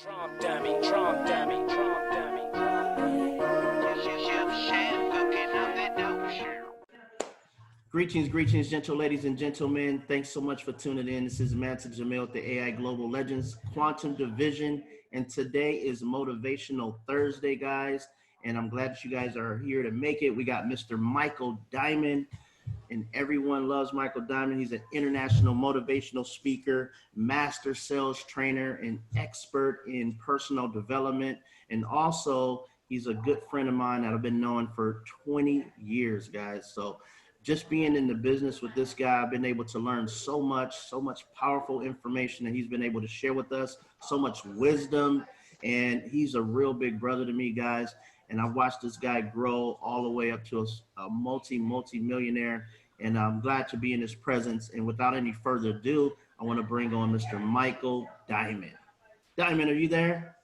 Trump dummy, Trump dummy, Trump dummy. Greetings, gentle ladies and gentlemen. Thanks so much for tuning in. This is Mansa Jamil with the AI Global Legends Quantum Division. And today is Motivational Thursday, guys. And I'm glad that you guys are here to make it. We got Mr. Michael Diamond, and everyone loves Michael Diamond. He's an international motivational speaker, master sales trainer, and expert in personal development. And also, he's a good friend of mine that I've been knowing for 20 years, guys. So just being in the business with this guy, I've been able to learn so much powerful information that he's been able to share with us, so much wisdom. And he's a real big brother to me, guys. And I've watched this guy grow all the way up to a multi-millionaire. And I'm glad to be in his presence. And without any further ado, I want to bring on Mr. Michael Diamond. Diamond, are you there?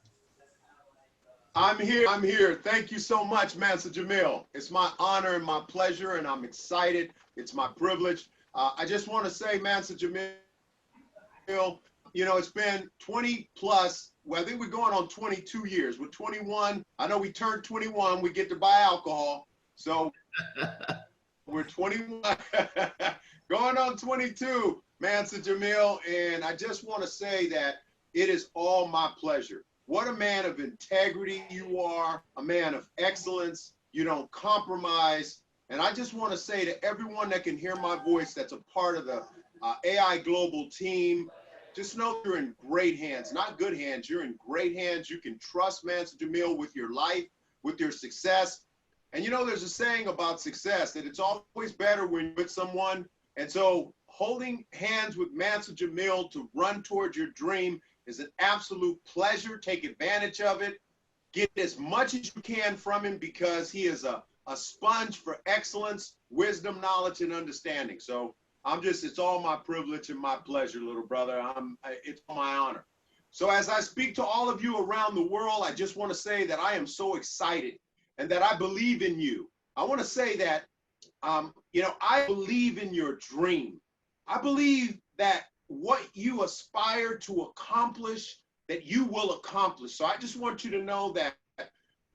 I'm here. Thank you so much, Mansa Jamil. It's my honor and my pleasure, and I'm excited. It's my privilege. I just want to say, Mansa Jamil, you know, it's been 20 plus, well, I think we're going on 22 years. We're 21. I know we turned 21. We get to buy alcohol. So we're 21, going on 22, Mansa Jamil. And I just want to say that it is all my pleasure. What a man of integrity you are, a man of excellence. You don't compromise. And I just want to say to everyone that can hear my voice that's a part of the AI Global team, just know you're in great hands, not good hands. You're in great hands. You can trust Mansa Jamil with your life, with your success. And you know, there's a saying about success that it's always better when you're with someone. And so holding hands with Mansa Jamil to run towards your dream is an absolute pleasure. Take advantage of it. Get as much as you can from him because he is a sponge for excellence, wisdom, knowledge, and understanding. So it's all my privilege and my pleasure, little brother. It's my honor. So as I speak to all of you around the world, I just want to say that I am so excited and that I believe in you. I want to say that, I believe in your dream. I believe that what you aspire to accomplish, that you will accomplish. So I just want you to know that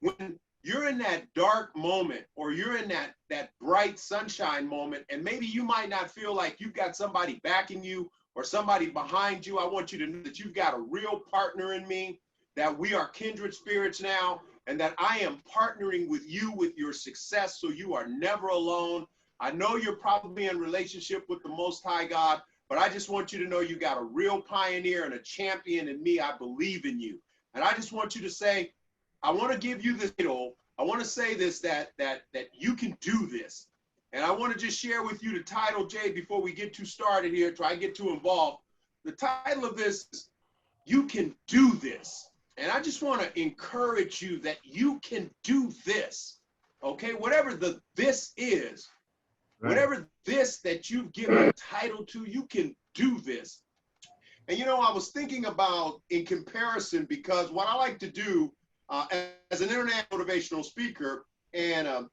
when you're in that dark moment or you're in that bright sunshine moment, and maybe you might not feel like you've got somebody backing you or somebody behind you, I want you to know that you've got a real partner in me, that we are kindred spirits now, and that I am partnering with you with your success so you are never alone. I know you're probably in relationship with the Most High God, but I just want you to know you got a real pioneer and a champion in me. I believe in you. And I just want you to say, I want to give you this title. I want to say this, that you can do this. And I want to just share with you the title, Jay, before we get too started here, try to get too involved. The title of this is, You Can Do This. And I just want to encourage you that you can do this. Okay, whatever this is, right. Whatever this that you've given a title to, you can do this. And you know, I was thinking about in comparison, because what I like to do as an international motivational speaker and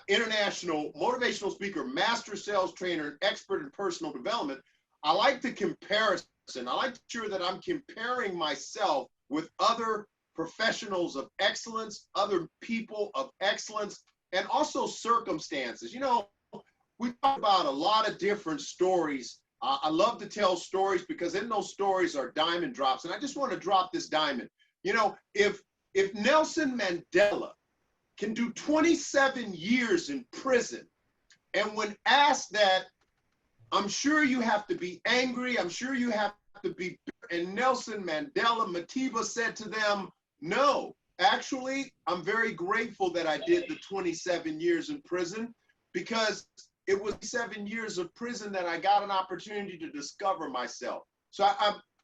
international motivational speaker, master sales trainer, and expert in personal development, I like the comparison. I like to ensure that I'm comparing myself with other professionals of excellence, other people of excellence, and also circumstances. You know, we talk about a lot of different stories. I love to tell stories because in those stories are diamond drops. And I just want to drop this diamond. You know, if Nelson Mandela can do 27 years in prison, and when asked that, I'm sure you have to be angry, I'm sure you have to be, and Nelson Mandela, Matiba said to them, no, actually, I'm very grateful that I did the 27 years in prison, because it was 7 years of prison that I got an opportunity to discover myself. So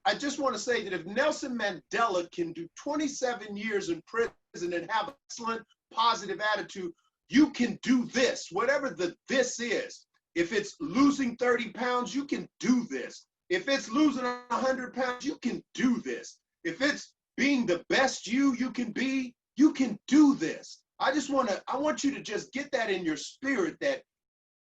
I just want to say that if Nelson Mandela can do 27 years in prison and have an excellent positive attitude, you can do this, whatever this is. If it's losing 30 pounds, you can do this. If it's losing 100 pounds, you can do this. If it's being the best you can be, you can do this. I want you to just get that in your spirit that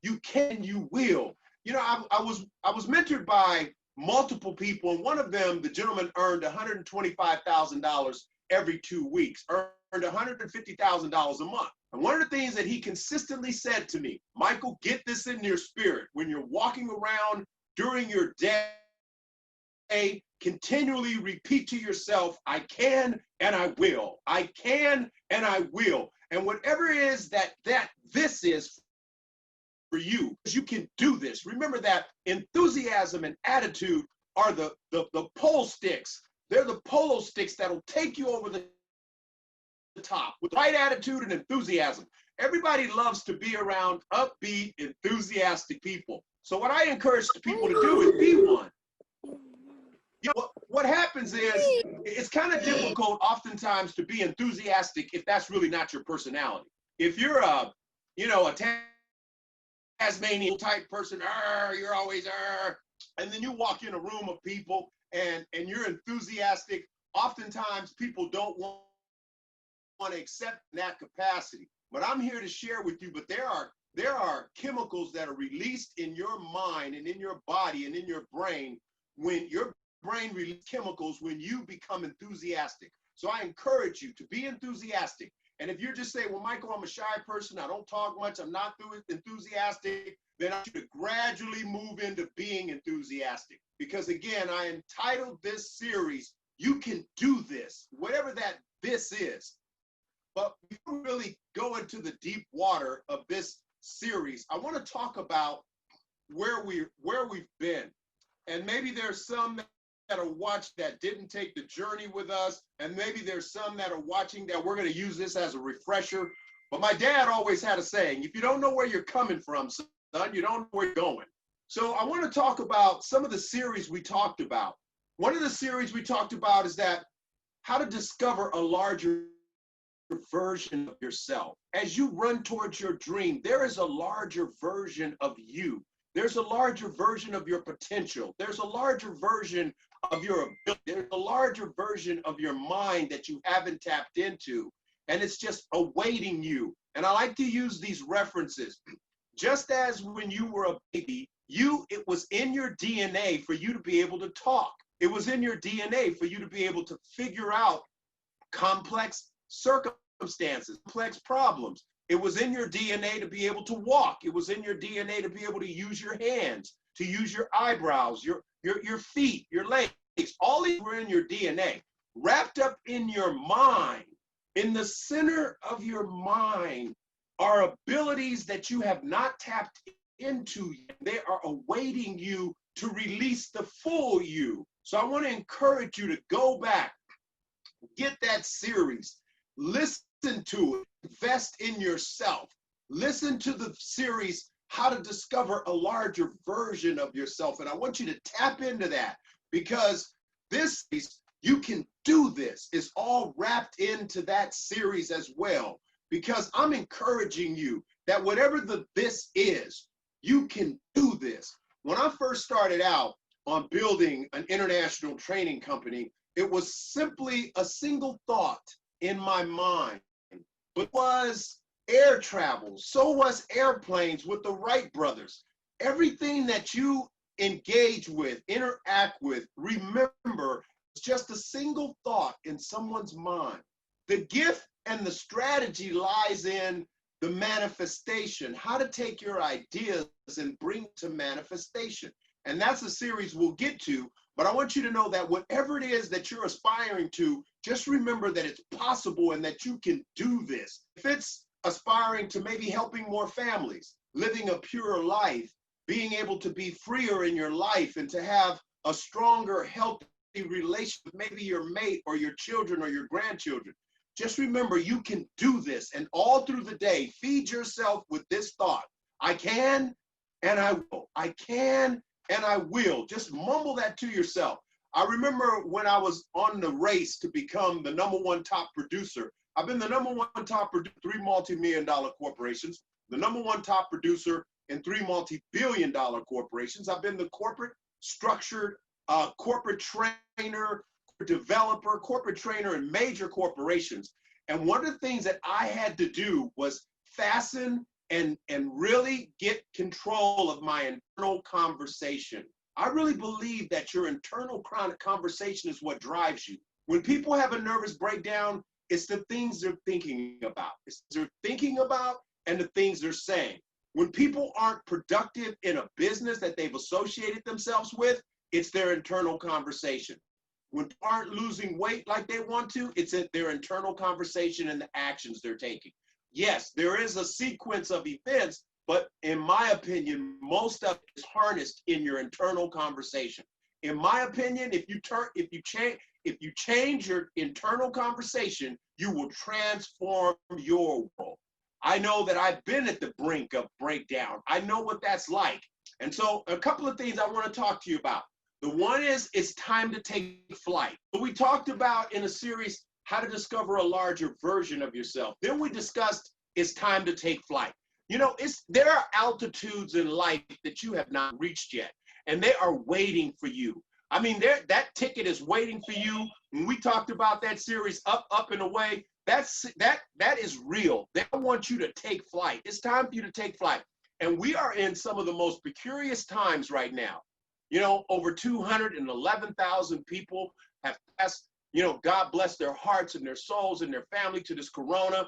you can, you will. You know, I was mentored by multiple people, and one of them, the gentleman earned $125,000 every 2 weeks, earned $150,000 a month. And one of the things that he consistently said to me, Michael, get this in your spirit. When you're walking around during your day, continually repeat to yourself, I can and I will. I can and I will. And whatever it is that this is for you, you can do this. Remember that enthusiasm and attitude are the pole sticks. They're the polo sticks that'll take you over the top with the right attitude and enthusiasm. Everybody loves to be around upbeat, enthusiastic people. So what I encourage the people to do is be one. You know, what happens is it's kind of difficult oftentimes to be enthusiastic if that's really not your personality. If you're a Tasmanian type person, you're always, and then you walk in a room of people and you're enthusiastic, oftentimes people don't want to accept that capacity. But I'm here to share with you, but there are chemicals that are released in your mind and in your body and in your brain when your brain releases chemicals when you become enthusiastic. So I encourage you to be enthusiastic. And if you're just saying, well, Michael, I'm a shy person, I don't talk much, I'm not enthusiastic, then I want you to gradually move into being enthusiastic. Because again, I entitled this series, You Can Do This, whatever that this is. But before we really go into the deep water of this series, I want to talk about where we've been. And maybe there's some that are watching that didn't take the journey with us, and maybe there's some that are watching that we're going to use this as a refresher. But my dad always had a saying, if you don't know where you're coming from, son, you don't know where you're going. So I want to talk about some of the series we talked about. One of the series we talked about is that how to discover a larger version of yourself. As you run towards your dream, there is a larger version of you. There's a larger version of your potential. There's a larger version of your ability. There's a larger version of your mind that you haven't tapped into, and it's just awaiting you. And I like to use these references. Just as when you were a baby, it was in your DNA for you to be able to talk. It was in your DNA for you to be able to figure out complex circumstances, complex problems. It was in your DNA to be able to walk. It was in your DNA to be able to use your hands, to use your eyebrows, your feet, your legs. All these were in your DNA, wrapped up in your mind. In the center of your mind are abilities that you have not tapped into yet. They are awaiting you to release the full you. So I want to encourage you to go back, get that series, listen to it, invest in yourself. Listen to the series, How to Discover a Larger Version of Yourself. And I want you to tap into that, because this is, you can do this, is all wrapped into that series as well. Because I'm encouraging you that whatever this is, you can do this. When I first started out on building an international training company, it was simply a single thought in my mind. But was air travel, so was airplanes with the Wright brothers. Everything that you engage with, interact with, remember, it's just a single thought in someone's mind. The gift and the strategy lies in the manifestation, how to take your ideas and bring to manifestation. And that's a series we'll get to, but I want you to know that whatever it is that you're aspiring to, just remember that it's possible and that you can do this. If it's aspiring to maybe helping more families, living a purer life, being able to be freer in your life and to have a stronger, healthy relationship with maybe your mate or your children or your grandchildren, just remember you can do this. And all through the day, feed yourself with this thought. I can and I will. I can and I will. Just mumble that to yourself. I remember when I was on the race to become the #1 top producer. I've been the #1 top producer in 3 multi-million-dollar corporations, the #1 top producer in 3 multi-billion-dollar corporations. I've been the corporate structured, corporate trainer, developer, corporate trainer in major corporations. And one of the things that I had to do was fasten and really get control of my internal conversation. I really believe that your internal conversation is what drives you. When people have a nervous breakdown, it's the things they're thinking about. It's they're thinking about and the things they're saying. When people aren't productive in a business that they've associated themselves with, it's their internal conversation. When people aren't losing weight like they want to, it's their internal conversation and the actions they're taking. Yes, there is a sequence of events, but in my opinion, most of it is harnessed in your internal conversation. In my opinion, if you change your internal conversation, you will transform your world. I know that I've been at the brink of breakdown. I know what that's like. And so a couple of things I want to talk to you about. The one is it's time to take flight. We talked about in a series how to discover a larger version of yourself. Then we discussed it's time to take flight. You know, there are altitudes in life that you have not reached yet, and they are waiting for you. I mean, that ticket is waiting for you. When we talked about that series, Up, Up, and Away, that is real. They want you to take flight. It's time for you to take flight. And we are in some of the most precarious times right now. You know, over 211,000 people have passed, you know, God bless their hearts and their souls and their family to this corona.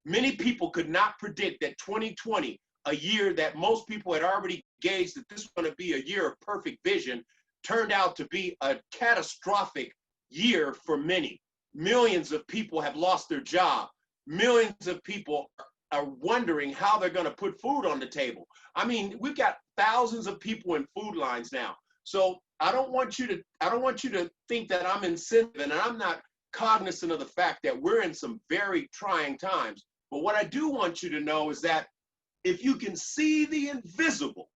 Many people could not predict that 2020, a year that most people had already gauged that this was going to be a year of perfect vision, turned out to be a catastrophic year for many. Millions of people have lost their job. Millions of people are wondering how they're going to put food on the table. I mean, we've got thousands of people in food lines now. So I don't want you to think that I'm insensitive, and I'm not cognizant of the fact that we're in some very trying times. But what I do want you to know is that if you can see the invisible,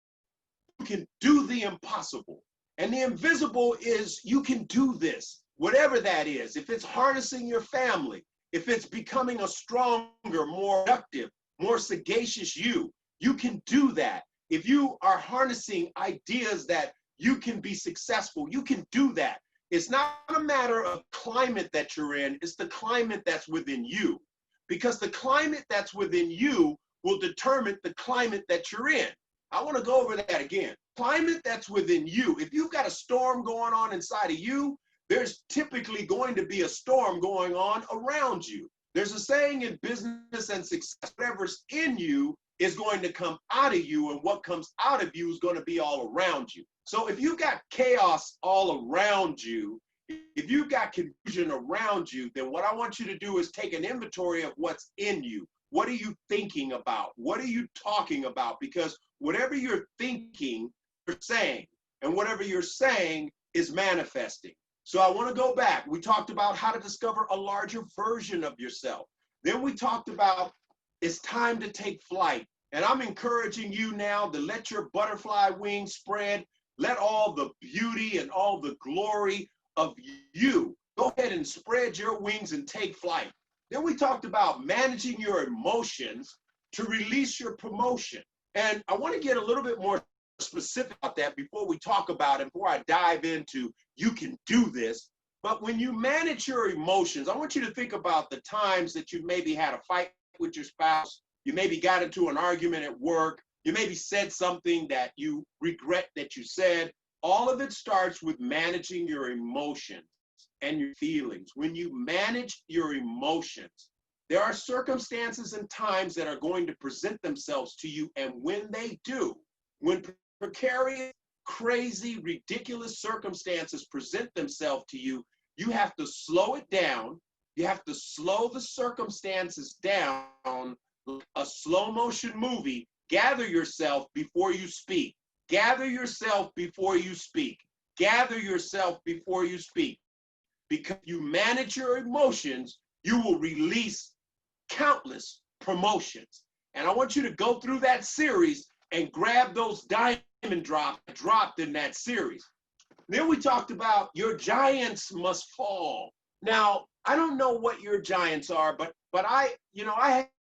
you can do the impossible. And the invisible is you can do this, whatever that is. If it's harnessing your family, if it's becoming a stronger, more productive, more sagacious you can do that. If you are harnessing ideas that you can be successful, you can do that. It's not a matter of climate that you're in, it's the climate that's within you. Because the climate that's within you will determine the climate that you're in. I want to go over that again. Climate that's within you. If you've got a storm going on inside of you, there's typically going to be a storm going on around you. There's a saying in business and success, whatever's in you is going to come out of you, and what comes out of you is going to be all around you. So if you've got chaos all around you, if you've got confusion around you, then what I want you to do is take an inventory of what's in you. What are you thinking about? What are you talking about? Because whatever you're thinking, you're saying, and whatever you're saying is manifesting. So I want to go back. We talked about how to discover a larger version of yourself. Then we talked about it's time to take flight. And I'm encouraging you now to let your butterfly wings spread. Let all the beauty and all the glory of you go ahead and spread your wings and take flight. Then we talked about managing your emotions to release your promotion. And I want to get a little bit more specific about that before we talk about it, before I dive into you can do this. But when you manage your emotions, I want you to think about the times that you maybe had a fight with your spouse, you maybe got into an argument at work, you maybe said something that you regret that you said. All of it starts with managing your emotions and your feelings. When you manage your emotions, there are circumstances and times that are going to present themselves to you. And when they do, when precarious, crazy, ridiculous circumstances present themselves to you, you have to slow it down. You have to slow the circumstances down, like a slow motion movie. Gather yourself before you speak. Gather yourself before you speak. Gather yourself before you speak. Because you manage your emotions, you will release countless promotions. And I want you to go through that series and grab those diamond drops dropped in that series. Then we talked about your giants must fall. Now, I don't know what your giants are, but I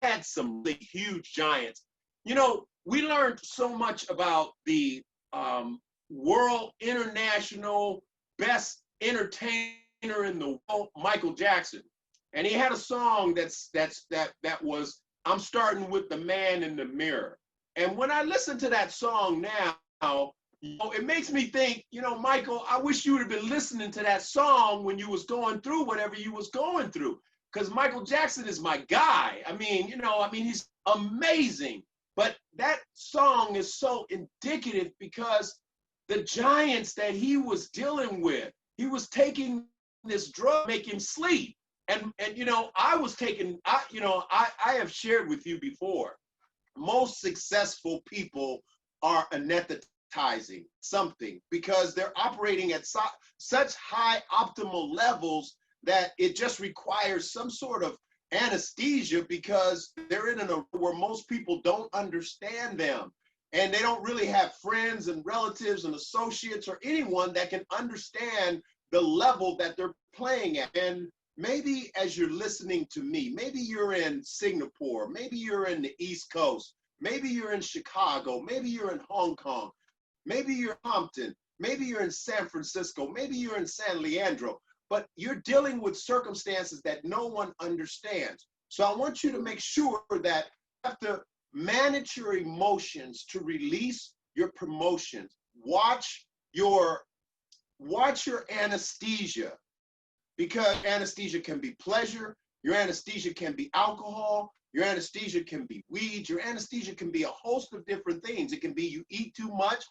had some really huge giants. You know, we learned so much about the world international best entertainer in the world, Michael Jackson. And he had a song that was, I'm starting with the man in the mirror. And when I listen to that song now, You know, it makes me think, you know, Michael, I wish you would have been listening to that song when you was going through whatever you was going through. Because Michael Jackson is my guy. I mean, you know, I mean, he's amazing. But that song is so indicative because the giants that he was dealing with, he was taking this drug, make him sleep. And you know, I was taking, I have shared with you before, most successful people are anesthetizing something because they're operating at such high optimal levels that it just requires some sort of anesthesia because they're in a where most people don't understand them, and they don't really have friends and relatives and associates or anyone that can understand the level that they're playing at. And maybe as you're listening to me, maybe you're in Singapore, maybe you're in the East Coast, maybe you're in Chicago, maybe you're in Hong Kong, maybe you're in Compton, maybe you're in San Francisco, maybe you're in San Leandro, but you're dealing with circumstances that no one understands. So I want you to make sure that you have to manage your emotions to release your promotions. Watch your anesthesia, because anesthesia can be pleasure, your anesthesia can be alcohol, your anesthesia can be weed, your anesthesia can be a host of different things. It can be you eat too much,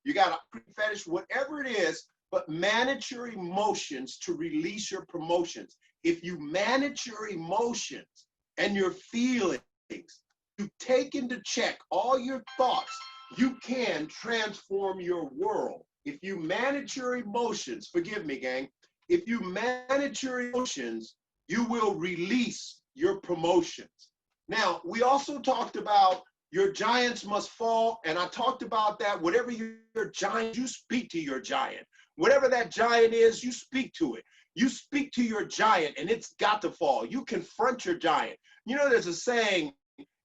you got a fetish, whatever it is, but manage your emotions to release your promotions. If you manage your emotions and your feelings, you take into check all your thoughts, you can transform your world. If you manage your emotions, forgive me, gang, if you manage your emotions, you will release your promotions. Now, we also talked about your giants must fall, and I talked about that. Whatever your giant, you speak to your giant. Whatever that giant is, you speak to it. You speak to your giant, and it's got to fall. You confront your giant. You know, there's a saying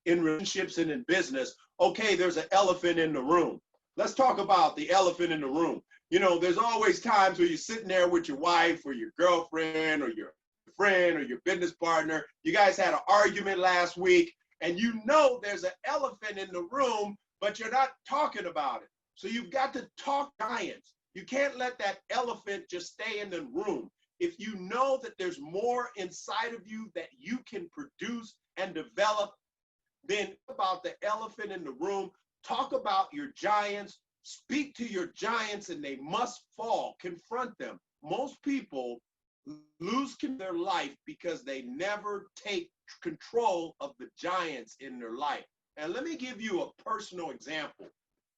in relationships and in business, okay, there's an elephant in the room. Let's talk about the elephant in the room. You know, there's always times where you're sitting there with your wife or your girlfriend or your friend or your business partner. You guys had an argument last week, and you know there's an elephant in the room, but you're not talking about it. So you've got to talk giants. You can't let that elephant just stay in the room. If you know that there's more inside of you that you can produce and develop, then about the elephant in the room, talk about your giants, speak to your giants, and they must fall. Confront them. Most people lose their life because they never take control of the giants in their life. And let me give you a personal example.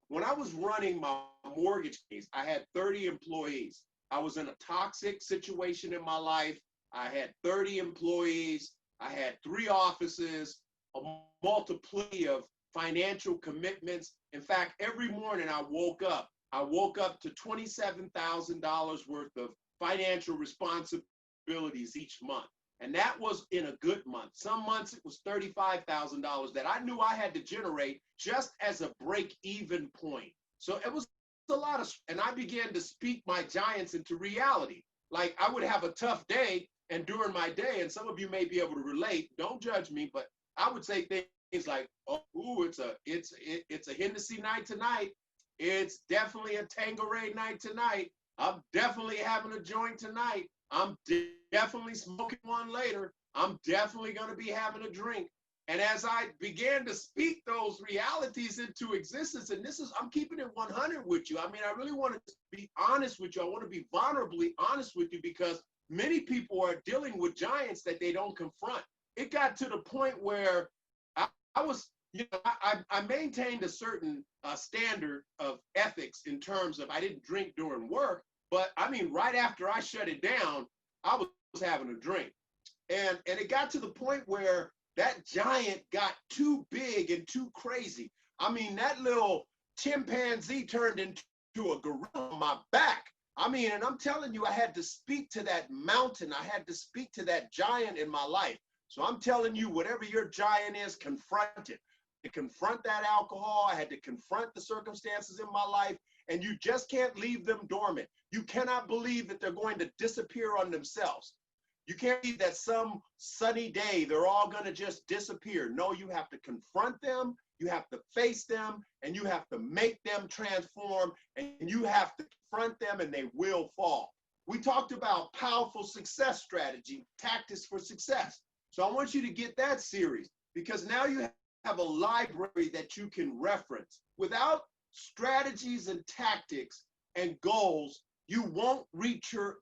When I was running my mortgage case, I had 30 employees. I was in a toxic situation in my life. I had 30 employees. I had 3 offices, a multiplicity of financial commitments. In fact, every morning I woke up to $27,000 worth of financial responsibilities each month. And that was in a good month. Some months it was $35,000 that I knew I had to generate just as a break-even point. So it was a lot of, and I began to speak my giants into reality. Like I would have a tough day, and during my day, and some of you may be able to relate, don't judge me, but I would say things like, oh, ooh, it's a Hennessy night tonight. It's definitely a Tanqueray night tonight. I'm definitely having a joint tonight. I'm definitely smoking one later. I'm definitely going to be having a drink. And as I began to speak those realities into existence, and I'm keeping it 100 with you. I mean, I really want to be honest with you. I want to be vulnerably honest with you because many people are dealing with giants that they don't confront. It got to the point where I was, you know, I maintained a certain standard of ethics in terms of I didn't drink during work, but I mean, right after I shut it down, I was having a drink. And it got to the point where that giant got too big and too crazy. I mean, that little chimpanzee turned into a gorilla on my back. I mean, and I'm telling you, I had to speak to that mountain. I had to speak to that giant in my life. So I'm telling you, whatever your giant is, confront it. To confront that alcohol, I had to confront the circumstances in my life, and you just can't leave them dormant. You cannot believe that they're going to disappear on themselves. You can't be that some sunny day they're all going to just disappear. No, you have to confront them, you have to face them, and you have to make them transform, and you have to confront them, and they will fall. We talked about powerful success strategy, tactics for success. So I want you to get that series, because now you have a library that you can reference. Without strategies and tactics and goals, you won't reach your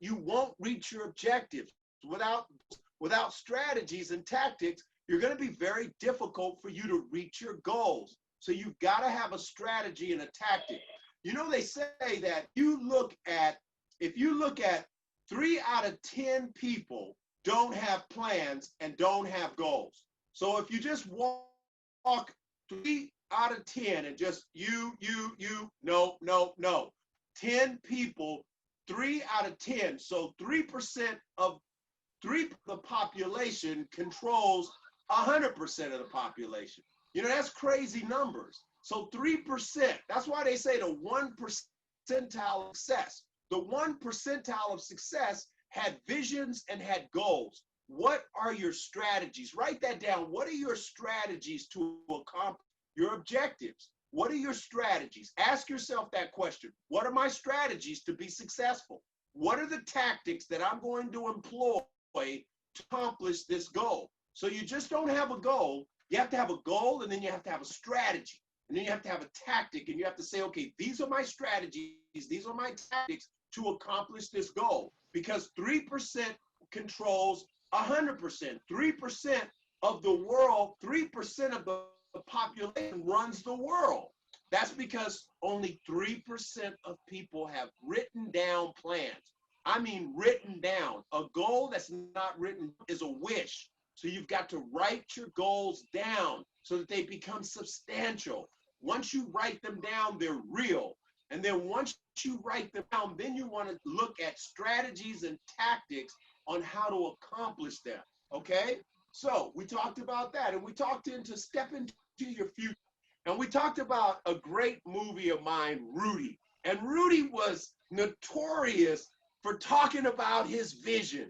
objectives. Without strategies and tactics, you're going to be very difficult for you to reach your goals. So you've got to have a strategy and a tactic. You know, they say that if you look at 3 out of 10 people don't have plans and don't have goals. So if you just walk 3 out of 10 and just no. 10 people, 3 out of 10. So 3% of the population controls 100% of the population. You know, that's crazy numbers. So 3%, that's why they say the 1 percentile of success. The 1 percentile of success had visions and had goals. What are your strategies? Write that down. What are your strategies to accomplish your objectives? What are your strategies? Ask yourself that question. What are my strategies to be successful? What are the tactics that I'm going to employ to accomplish this goal? So you just don't have a goal. You have to have a goal, and then you have to have a strategy. And then you have to have a tactic, and you have to say, okay, these are my strategies, these are my tactics to accomplish this goal. Because 3% controls 100%. 3% of the world, 3% of the population runs the world. That's because only 3% of people have written down plans. I mean, written down. A goal that's not written is a wish. So you've got to write your goals down so that they become substantial. Once you write them down, they're real. And then once you write them down, then you want to look at strategies and tactics on how to accomplish them. Okay? So we talked about that, and we talked into step into your future. And we talked about a great movie of mine, Rudy. And Rudy was notorious for talking about his vision.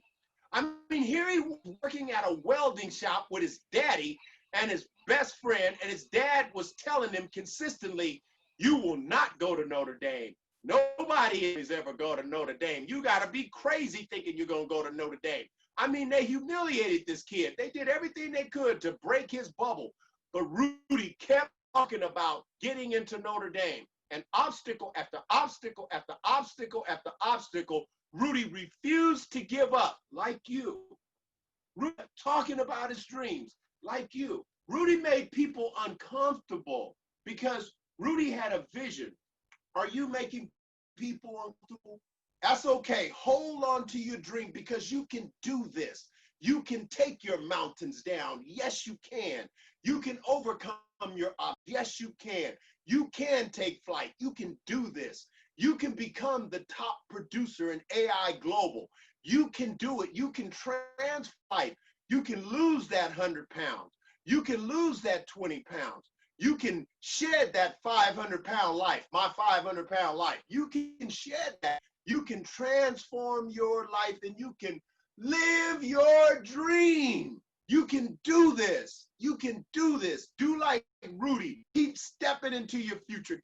I mean, here he was working at a welding shop with his daddy and his best friend, and his dad was telling him consistently, you will not go to Notre Dame. Nobody is ever going to Notre Dame. You got to be crazy thinking you're going to go to Notre Dame. I mean, they humiliated this kid. They did everything they could to break his bubble. But Rudy kept talking about getting into Notre Dame. And obstacle after obstacle after obstacle after obstacle, Rudy refused to give up, like you. Rudy talking about his dreams, like you. Rudy made people uncomfortable because Rudy had a vision. Are you making people uncomfortable? That's okay. Hold on to your dream, because you can do this. You can take your mountains down. Yes, you can. You can overcome your odds. Yes, you can. You can take flight. You can do this. You can become the top producer in AI Global. You can do it. You can transflight. You can lose that 100 pounds. You can lose that 20 pounds. You can shed that 500-pound life, my 500-pound life. You can shed that. You can transform your life, and you can live your dream. You can do this. You can do this. Do like Rudy. Keep stepping into your future.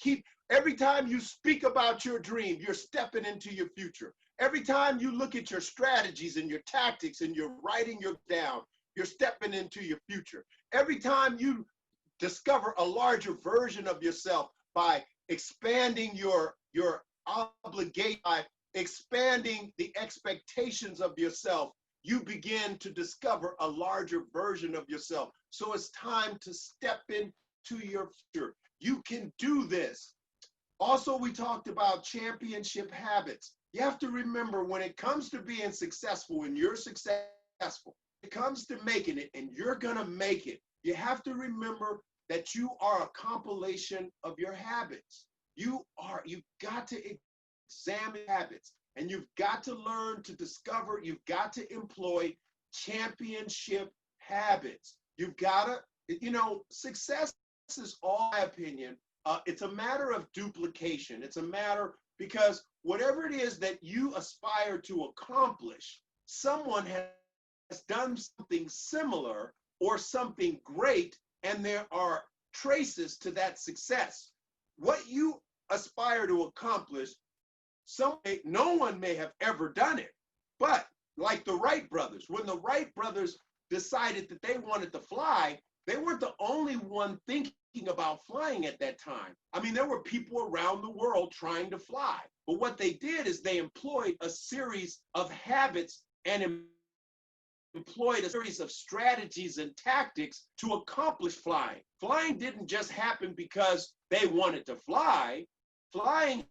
Every time you speak about your dream, you're stepping into your future. Every time you look at your strategies and your tactics and you're writing your down, you're stepping into your future. Every time you discover a larger version of yourself by expanding your obligation, by expanding the expectations of yourself, you begin to discover a larger version of yourself. So it's time to step into your future. You can do this. Also, we talked about championship habits. You have to remember, when it comes to being successful, and you're successful, it comes to making it, and you're gonna make it, you have to remember that you are a compilation of your habits. You've got to examine habits, and you've got to learn to discover, you've got to employ championship habits. You've got to, success is, all my opinion, it's a matter of duplication. It's a matter, because whatever it is that you aspire to accomplish, someone has done something similar or something great, and there are traces to that success. What you aspire to accomplish, no one may have ever done it, but like the Wright brothers, when the Wright brothers decided that they wanted to fly, they weren't the only one thinking about flying at that time. I mean, there were people around the world trying to fly, but what they did is they employed a series of habits and employed a series of strategies and tactics to accomplish flying. Flying didn't just happen because they wanted to fly. Flying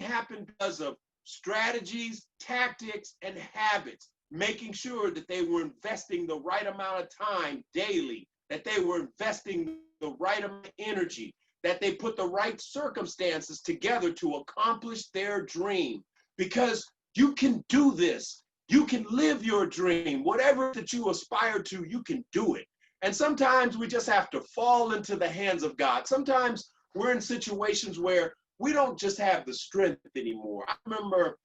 happened because of strategies, tactics, and habits, making sure that they were investing the right amount of time daily, that they were investing the right amount of energy, that they put the right circumstances together to accomplish their dream. Because you can do this. You can live your dream. Whatever that you aspire to, you can do it. And sometimes we just have to fall into the hands of God. Sometimes we're in situations where we don't just have the strength anymore. I remember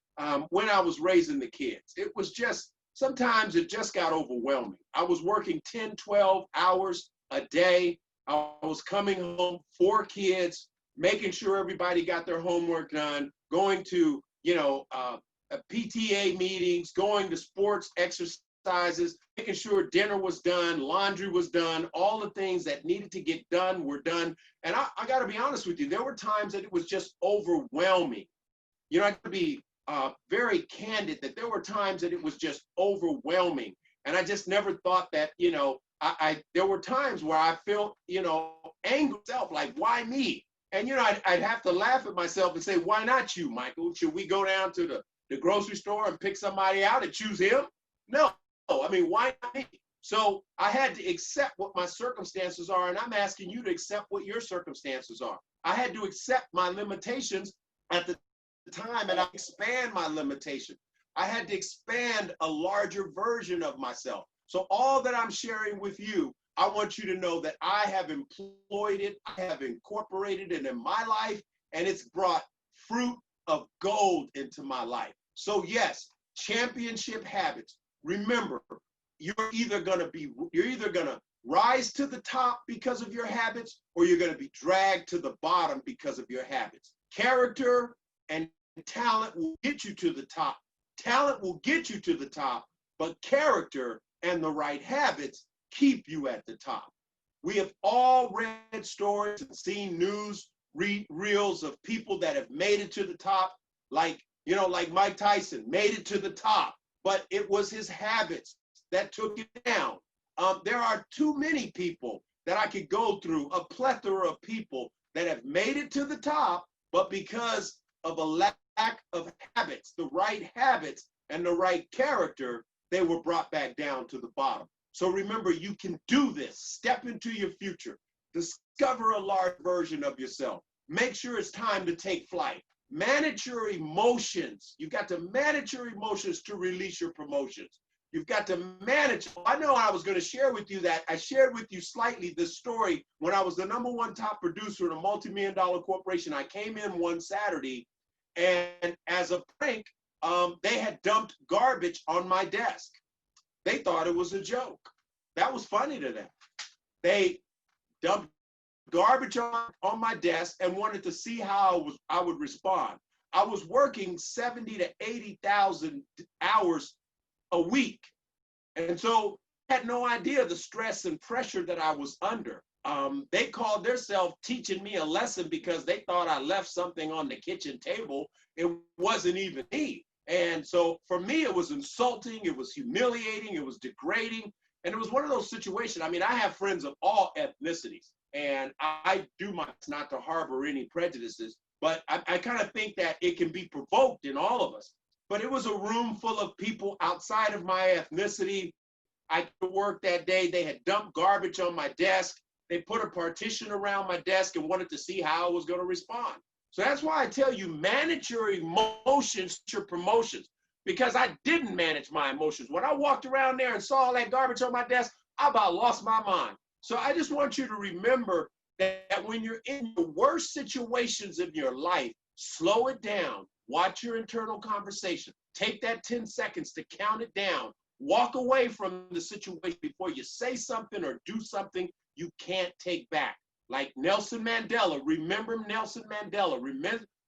when I was raising the kids, it was just, sometimes it just got overwhelming. I was working 10, 12 hours a day. I was coming home, 4 kids, making sure everybody got their homework done, going to, PTA meetings, going to sports exercises, making sure dinner was done, laundry was done, all the things that needed to get done were done. And I got to be honest with you, there were times that it was just overwhelming. I got to be very candid that there were times that it was just overwhelming. And I just never thought that, there were times where I felt, angry myself, like, why me? And, I'd have to laugh at myself and say, why not you, Michael? Should we go down to the grocery store and pick somebody out and choose him? No, I mean, why not me? So I had to accept what my circumstances are, and I'm asking you to accept what your circumstances are. I had to accept my limitations at the time, and I expand my limitation. I had to expand a larger version of myself. So all that I'm sharing with you, I want you to know that I have employed it, I have incorporated it in my life, and it's brought fruit of gold into my life. So yes, championship habits. Remember, you're either gonna rise to the top because of your habits, or you're gonna be dragged to the bottom because of your habits. Character and talent will get you to the top. Talent will get you to the top, but character and the right habits keep you at the top. We have all read stories and seen news reels of people that have made it to the top, like Mike Tyson made it to the top, but it was his habits that took it down. There are too many people that I could go through, a plethora of people that have made it to the top, but because of a lack of habits, the right habits and the right character, they were brought back down to the bottom. So remember, you can do this. Step into your future. Discover a large version of yourself. Make sure it's time to take flight. Manage your emotions. You've got to manage your emotions to release your promotions. You've got to manage. I know I was going to share with you that. I shared with you slightly this story when I was the #1 top producer in a multi-million-dollar corporation. I came in one Saturday, and as a prank, they had dumped garbage on my desk. They thought it was a joke. That was funny to them. They dumped garbage on my desk and wanted to see how I would respond. I was working 70 to 80,000 hours a week. And so I had no idea the stress and pressure that I was under. They called themselves teaching me a lesson because they thought I left something on the kitchen table. It wasn't even me. And so for me, it was insulting, it was humiliating, it was degrading. And it was one of those situations. I mean, I have friends of all ethnicities, and I do my best not to harbor any prejudices, but I kind of think that it can be provoked in all of us. But it was a room full of people outside of my ethnicity. I could work that day. They had dumped garbage on my desk. They put a partition around my desk and wanted to see how I was going to respond. So that's why I tell you, manage your emotions, your promotions, because I didn't manage my emotions. When I walked around there and saw all that garbage on my desk, I about lost my mind. So I just want you to remember that when you're in the worst situations of your life, slow it down. Watch your internal conversation. Take that 10 seconds to count it down. Walk away from the situation before you say something or do something you can't take back. Like Nelson Mandela, remember Nelson Mandela,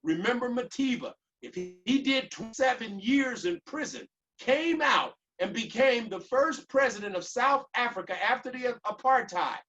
remember Matiba. If he did 27 years in prison, came out and became the first president of South Africa after the apartheid,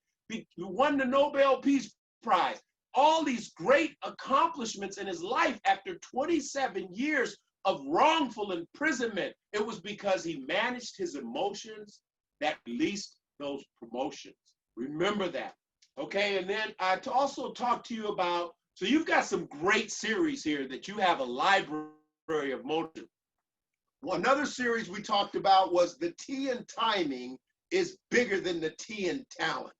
won the Nobel Peace Prize, all these great accomplishments in his life after 27 years of wrongful imprisonment. It was because he managed his emotions that released those promotions. Remember that. Okay, and then I also talked to you about, so you've got some great series here that you have a library of motion. Well, another series we talked about was the T in timing is bigger than the T in talent.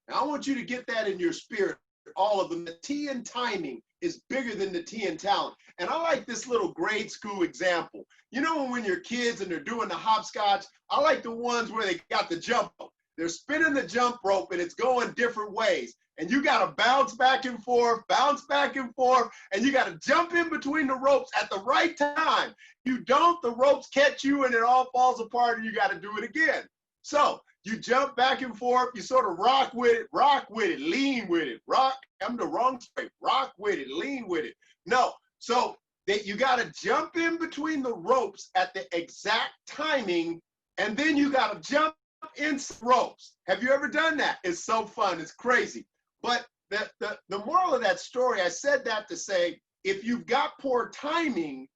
Now, I want you to get that in your spirit, all of them. The T in timing is bigger than the T in talent. And I like this little grade school example. You know, when you're kids and they're doing the hopscotch, I like the ones where they got the jump rope. They're spinning the jump rope and it's going different ways. And you got to bounce back and forth, and you got to jump in between the ropes at the right time. You don't, the ropes catch you and it all falls apart and you got to do it again. So you jump back and forth, you sort of rock with it, lean with it, rock, I'm the wrong straight, rock with it, lean with it. No, so that you got to jump in between the ropes at the exact timing, and then you got to jump in ropes. Have you ever done that? It's so fun, it's crazy. But the moral of that story, I said that to say, if you've got poor timing,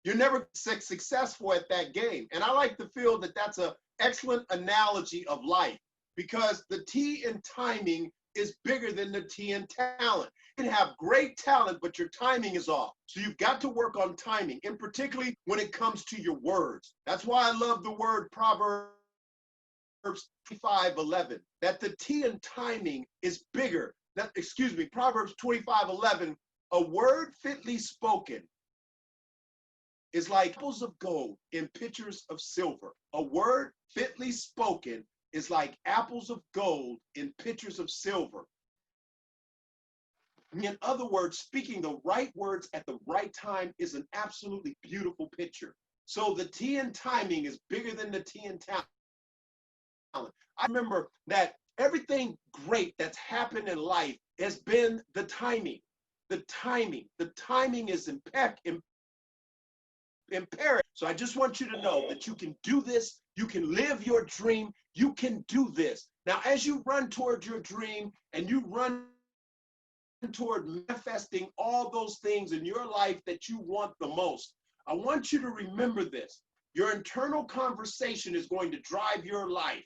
you're never successful at that game. And I like to feel that that's an excellent analogy of life, because the T in timing is bigger than the T in talent. You can have great talent, but your timing is off. So you've got to work on timing, and particularly when it comes to your words. That's why I love the word Proverbs 25:11, that the T in timing is bigger. Proverbs 25:11, a word fitly spoken is like apples of gold in pitchers of silver. A word fitly spoken is like apples of gold in pitchers of silver. In other words, speaking the right words at the right time is an absolutely beautiful picture. So the T in timing is bigger than the T in talent. I remember that everything great that's happened in life has been the timing. The timing is imperative. So I just want you to know that you can do this. You can live your dream. You can do this. Now, as you run toward your dream and you run toward manifesting all those things in your life that you want the most, I want you to remember this. Your internal conversation is going to drive your life.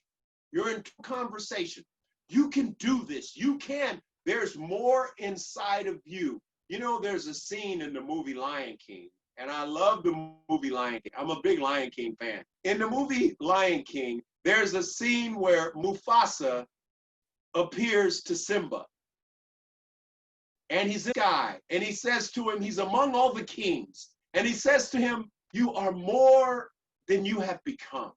Your internal conversation. You can do this. You can. There's more inside of you. You know, there's a scene in the movie Lion King, and I love the movie Lion King. I'm a big Lion King fan. In the movie Lion King, there's a scene where Mufasa appears to Simba. And he's a guy, and he says to him, he's among all the kings. And he says to him, you are more than you have become.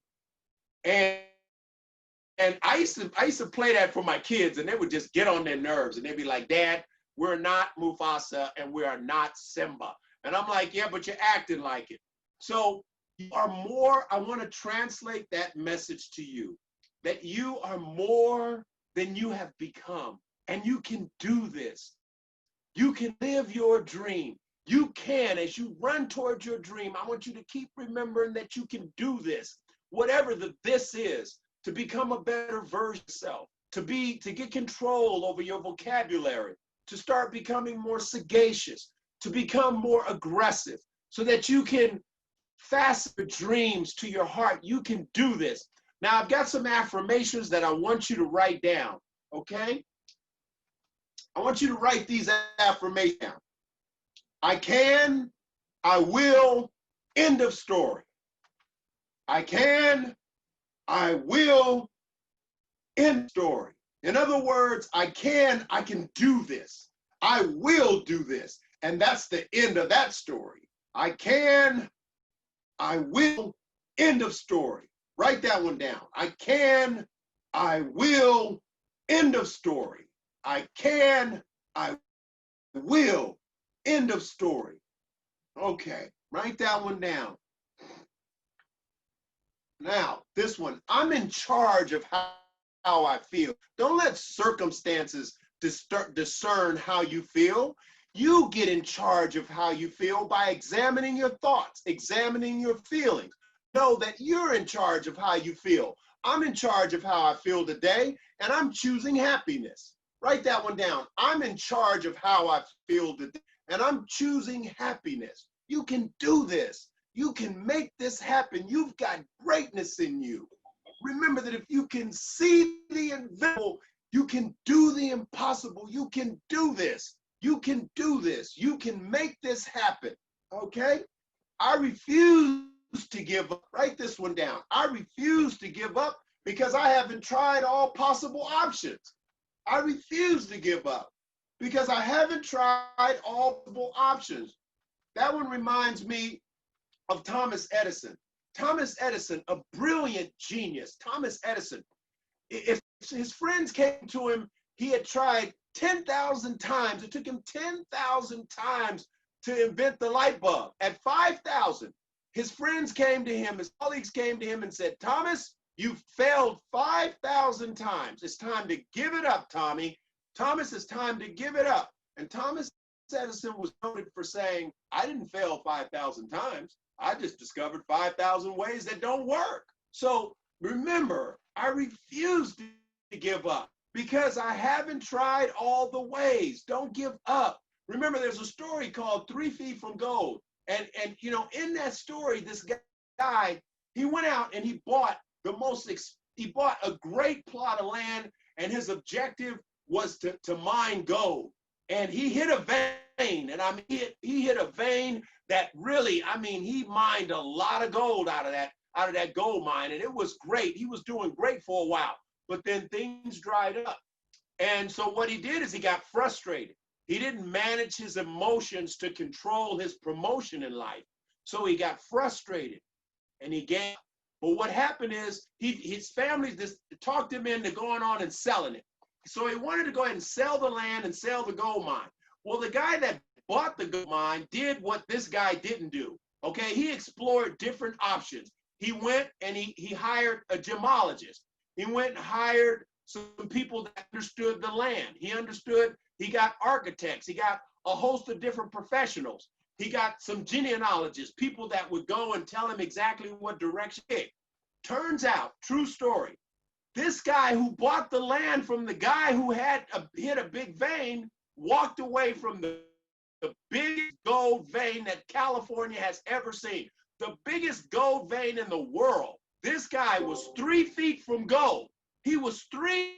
And I used to play that for my kids, and they would just get on their nerves, and they'd be like, Dad, we're not Mufasa, and we are not Simba. And I'm like, yeah, but you're acting like it. So you are more, I want to translate that message to you, that you are more than you have become, and you can do this. You can live your dream. You can, as you run towards your dream, I want you to keep remembering that you can do this, whatever this is. To become a better version of yourself, to get control over your vocabulary, to start becoming more sagacious, to become more aggressive, so that you can fasten your dreams to your heart. You can do this. Now, I've got some affirmations that I want you to write down, okay? I want you to write these affirmations down. I can, I will, end of story. I can, I will, end story. In other words, I can do this. I will do this. And that's the end of that story. I can, I will, end of story. Write that one down. I can, I will, end of story. I can, I will, end of story. Okay, write that one down. Now, this one, I'm in charge of how I feel. Don't let circumstances discern how you feel. You get in charge of how you feel by examining your thoughts, examining your feelings. Know that you're in charge of how you feel. I'm in charge of how I feel today, and I'm choosing happiness. Write that one down. I'm in charge of how I feel today, and I'm choosing happiness. You can do this. You can make this happen. You've got greatness in you. Remember that if you can see the invisible, you can do the impossible. You can do this. You can do this. You can make this happen. Okay? I refuse to give up. Write this one down. I refuse to give up because I haven't tried all possible options. I refuse to give up because I haven't tried all possible options. That one reminds me of Thomas Edison. Thomas Edison, a brilliant genius. Thomas Edison, if his friends came to him, he had tried 10,000 times. It took him 10,000 times to invent the light bulb. At 5,000, his friends came to him, his colleagues came to him and said, Thomas, you've failed 5,000 times. It's time to give it up, Tommy. Thomas, it's time to give it up. And Thomas Edison was noted for saying, I didn't fail 5,000 times. I just discovered 5,000 ways that don't work. So remember, I refuse to give up because I haven't tried all the ways. Don't give up. Remember, there's a story called 3 Feet from Gold. And you know, in that story, this guy, he went out and he bought a great plot of land, and his objective was to mine gold. And he hit a vein, and I mean, he hit a vein that really, I mean, he mined a lot of gold out of that gold mine, and it was great. He was doing great for a while, but then things dried up. And so what he did is he got frustrated. He didn't manage his emotions to control his promotion in life. So he got frustrated and he gave up. But what happened is his family just talked him into going on and selling it. So he wanted to go ahead and sell the land and sell the gold mine. Well, the guy that bought the gold mine did what this guy didn't do. Okay, he explored different options. He went and he hired a gemologist. He went and hired some people that understood the land. He got architects. He got a host of different professionals. He got some genealogists, people that would go and tell him exactly what direction to take. Turns out, true story, this guy who bought the land from the guy who had hit a big vein walked away from the biggest gold vein that California has ever seen. The biggest gold vein in the world. This guy was 3 feet from gold. He was 3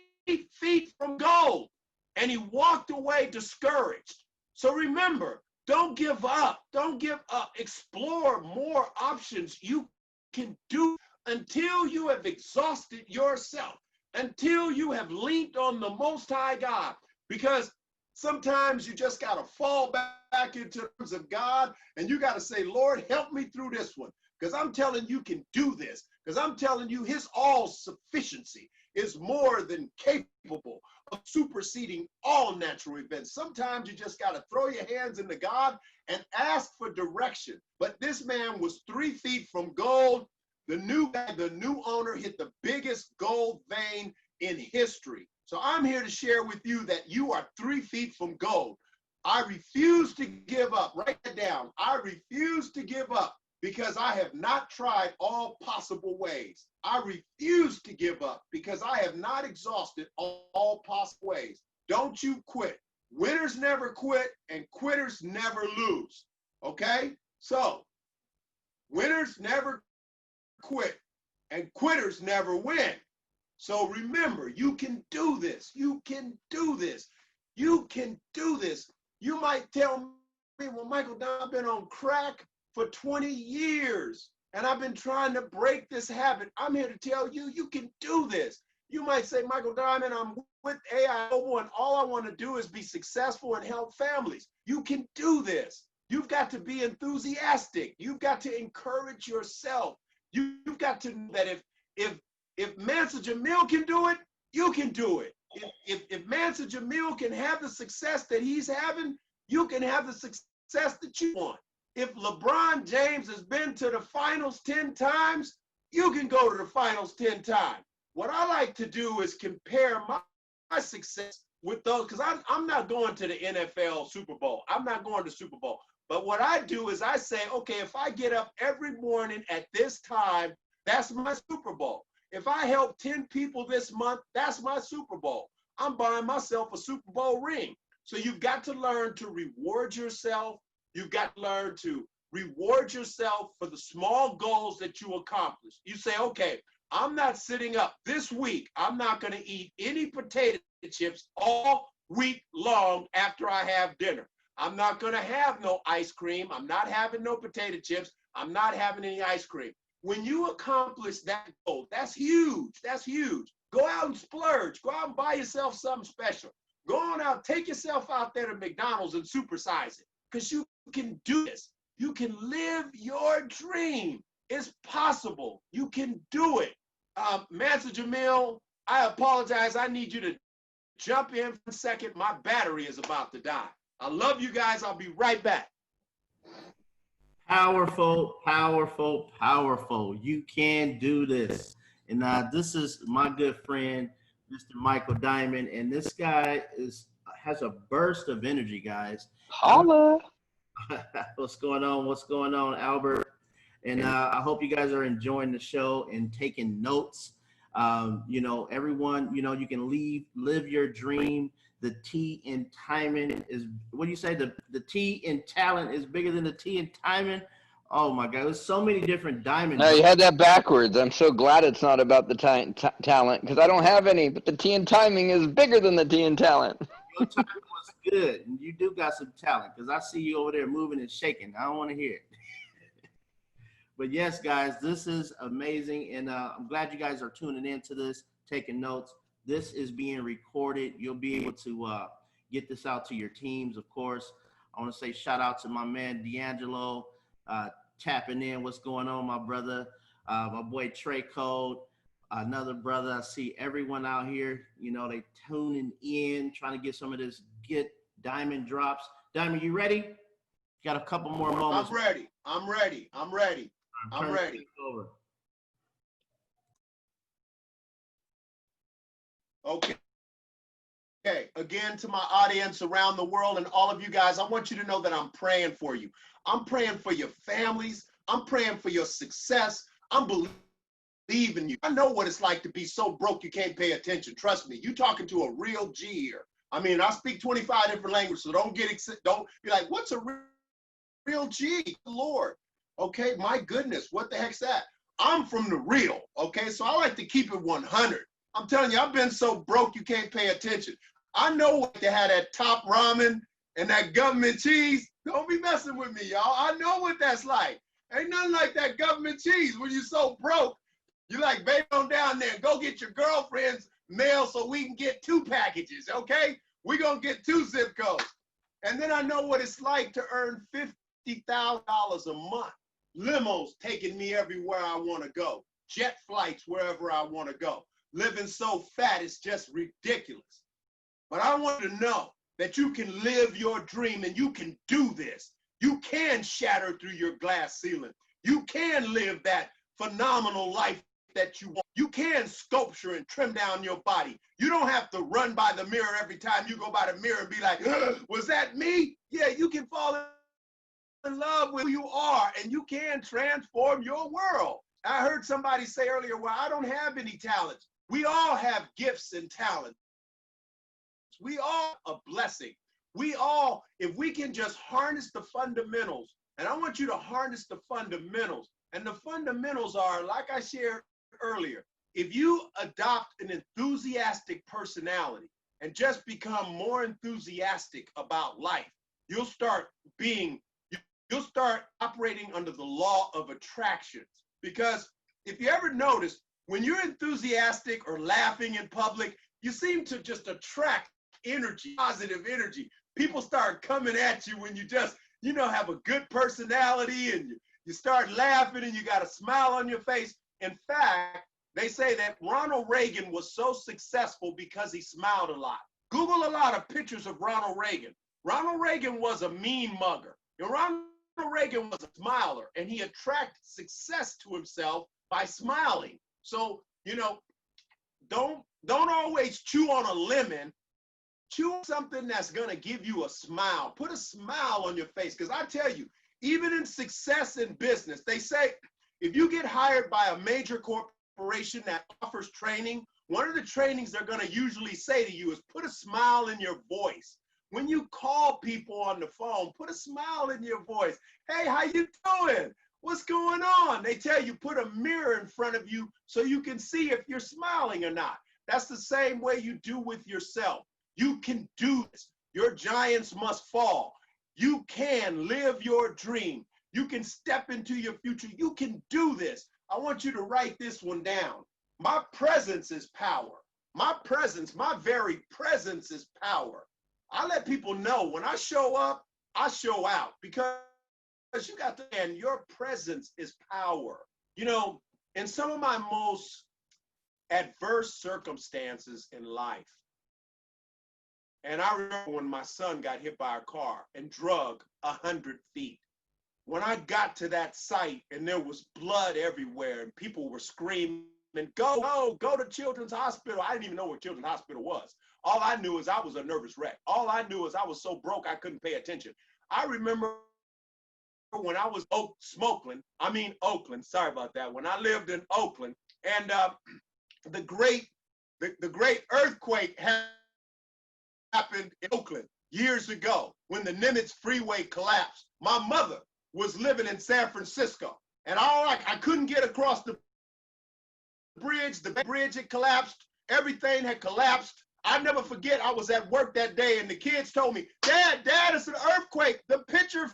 feet from gold. And he walked away discouraged. So remember, don't give up. Don't give up. Explore more options you can do until you have exhausted yourself, until you have leaned on the Most High God. Because sometimes you just got to fall back into the arms of God, and you got to say, Lord, help me through this one. Because I'm telling you can do this. Because I'm telling you his all sufficiency is more than capable of superseding all natural events. Sometimes you just got to throw your hands into God and ask for direction. But this man was 3 feet from gold. The new guy, the new owner, hit the biggest gold vein in history. So I'm here to share with you that you are 3 feet from gold. I refuse to give up. Write that down. I refuse to give up because I have not tried all possible ways. I refuse to give up because I have not exhausted all possible ways. Don't you quit. Winners never quit and quitters never lose. Okay? So, winners never quit and quitters never win. So remember, you can do this. You can do this. You can do this. You might tell me, well, Michael, I've been on crack for 20 years and I've been trying to break this habit. I'm here to tell you, you can do this. You might say, Michael Diamond, I'm with AI Global and all I want to do is be successful and help families. You can do this. You've got to be enthusiastic. You've got to encourage yourself. You've got to know that if Mansa Jamil can do it, you can do it. If Mansa Jamil can have the success that he's having, you can have the success that you want. If LeBron James has been to the finals 10 times, You can go to the finals 10 times. What I like to do is compare my success with those, because I'm not going to the NFL Super Bowl. I'm not going to Super Bowl. But what I do is I say, okay, if I get up every morning at this time, that's my Super Bowl. If I help 10 people this month, that's my Super Bowl. I'm buying myself a Super Bowl ring. So you've got to learn to reward yourself. You've got to learn to reward yourself for the small goals that you accomplish. You say, okay, I'm not sitting up this week. I'm not going to eat any potato chips all week long after I have dinner. I'm not going to have no ice cream. I'm not having no potato chips. I'm not having any ice cream. When you accomplish that goal, that's huge. That's huge. Go out and splurge. Go out and buy yourself something special. Go on out, take yourself out there to McDonald's and supersize it, because you can do this. You can live your dream. It's possible. You can do it. Master Jamil, I apologize. I need you to jump in for a second. My battery is about to die. I love you guys. I'll be right back. Powerful, powerful, powerful. You can do this. And this is my good friend, Mr. Michael Diamond. And this guy has a burst of energy, guys. Holla. What's going on? What's going on, Albert? And I hope you guys are enjoying the show and taking notes. You know, everyone, you know, you can live your dream. The T in timing is, what do you say? The T in talent is bigger than the T in timing. Oh my God, there's so many different diamonds. No, you had that backwards. I'm so glad it's not about the talent, because I don't have any, but the T in timing is bigger than the T in talent. Your timing was good. And you do got some talent, because I see you over there moving and shaking. I don't want to hear it. But yes, guys, this is amazing. And I'm glad you guys are tuning into this, taking notes. This is being recorded. You'll be able to get this out to your teams, of course. I want to say shout out to my man, D'Angelo, tapping in. What's going on, my brother? My boy, Trey Code, another brother. I see everyone out here, you know, they tuning in, trying to get some of this get diamond drops. Diamond, you ready? Got a couple more moments. I'm ready. I'm ready. I'm ready. I'm ready. Over. Okay. Okay. Again, to my audience around the world and all of you guys, I want you to know that I'm praying for you. I'm praying for your families. I'm praying for your success. I'm believing you. I know what it's like to be so broke you can't pay attention. Trust me. You talking to a real G here. I mean, I speak 25 different languages, so don't be like, what's a real G? Lord. Okay, my goodness, what the heck's that? I'm from the real. Okay, so I like to keep it 100. I'm telling you, I've been so broke you can't pay attention. I know what to have that top ramen and that government cheese. Don't be messing with me, y'all. I know what that's like. Ain't nothing like that government cheese when you're so broke. You like, baby, on down there, go get your girlfriend's mail so we can get 2 packages, okay? We're going to get 2 zip codes. And then I know what it's like to earn $50,000 a month. Limos taking me everywhere I want to go. Jet flights wherever I want to go. Living so fat, it's just ridiculous. But I want you to know that you can live your dream and you can do this. You can shatter through your glass ceiling. You can live that phenomenal life that you want. You can sculpture and trim down your body. You don't have to run by the mirror every time you go by the mirror and be like, was that me? Yeah, you can fall in love with who you are and you can transform your world. I heard somebody say earlier, well, I don't have any talents. We all have gifts and talents. We all a blessing. We all, if we can just harness the fundamentals, and I want you to harness the fundamentals, and the fundamentals are, like I shared earlier, if you adopt an enthusiastic personality and just become more enthusiastic about life, you'll start operating under the law of attractions. Because if you ever notice, when you're enthusiastic or laughing in public, you seem to just attract energy, positive energy. People start coming at you when you just, you know, have a good personality and you start laughing and you got a smile on your face. In fact, they say that Ronald Reagan was so successful because he smiled a lot. Google a lot of pictures of Ronald Reagan. Ronald Reagan was a mean mugger. Ronald Reagan was a smiler, and he attracted success to himself by smiling. So, don't always chew on a lemon. Chew on something that's going to give you a smile. Put a smile on your face. Because I tell you, even in success in business, they say if you get hired by a major corporation that offers training, one of the trainings they're going to usually say to you is put a smile in your voice. When you call people on the phone, put a smile in your voice. Hey, how you doing? What's going on? They tell you put a mirror in front of you so you can see if you're smiling or not. That's the same way you do with yourself. You can do this. Your giants must fall. You can live your dream. You can step into your future. You can do this. I want you to write this one down. My presence is power. My presence, my very presence is power. I let people know when I show up, I show out, because you got to, and your presence is power. In some of my most adverse circumstances in life, and I remember when my son got hit by a car and drug 100 feet. When I got to that site and there was blood everywhere and people were screaming, go to Children's Hospital. I didn't even know what Children's Hospital was. All I knew is I was a nervous wreck. All I knew is I was so broke I couldn't pay attention. I remember when I was Oakland, sorry about that. When I lived in Oakland, and the great earthquake happened in Oakland years ago when the Nimitz freeway collapsed. My mother was living in San Francisco, and I couldn't get across the bridge. The bridge had collapsed. Everything had collapsed. I never forget, I was at work that day, and the kids told me, Dad, it's an earthquake. The picture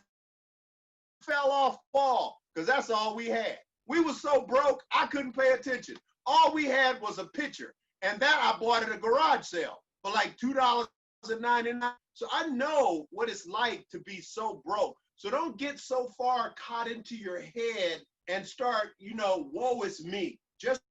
fell off the wall, because that's all we had. We were so broke, I couldn't pay attention. All we had was a picture, and that I bought at a garage sale for like $2.99. So I know what it's like to be so broke. So don't get so far caught into your head and start, woe is me. Just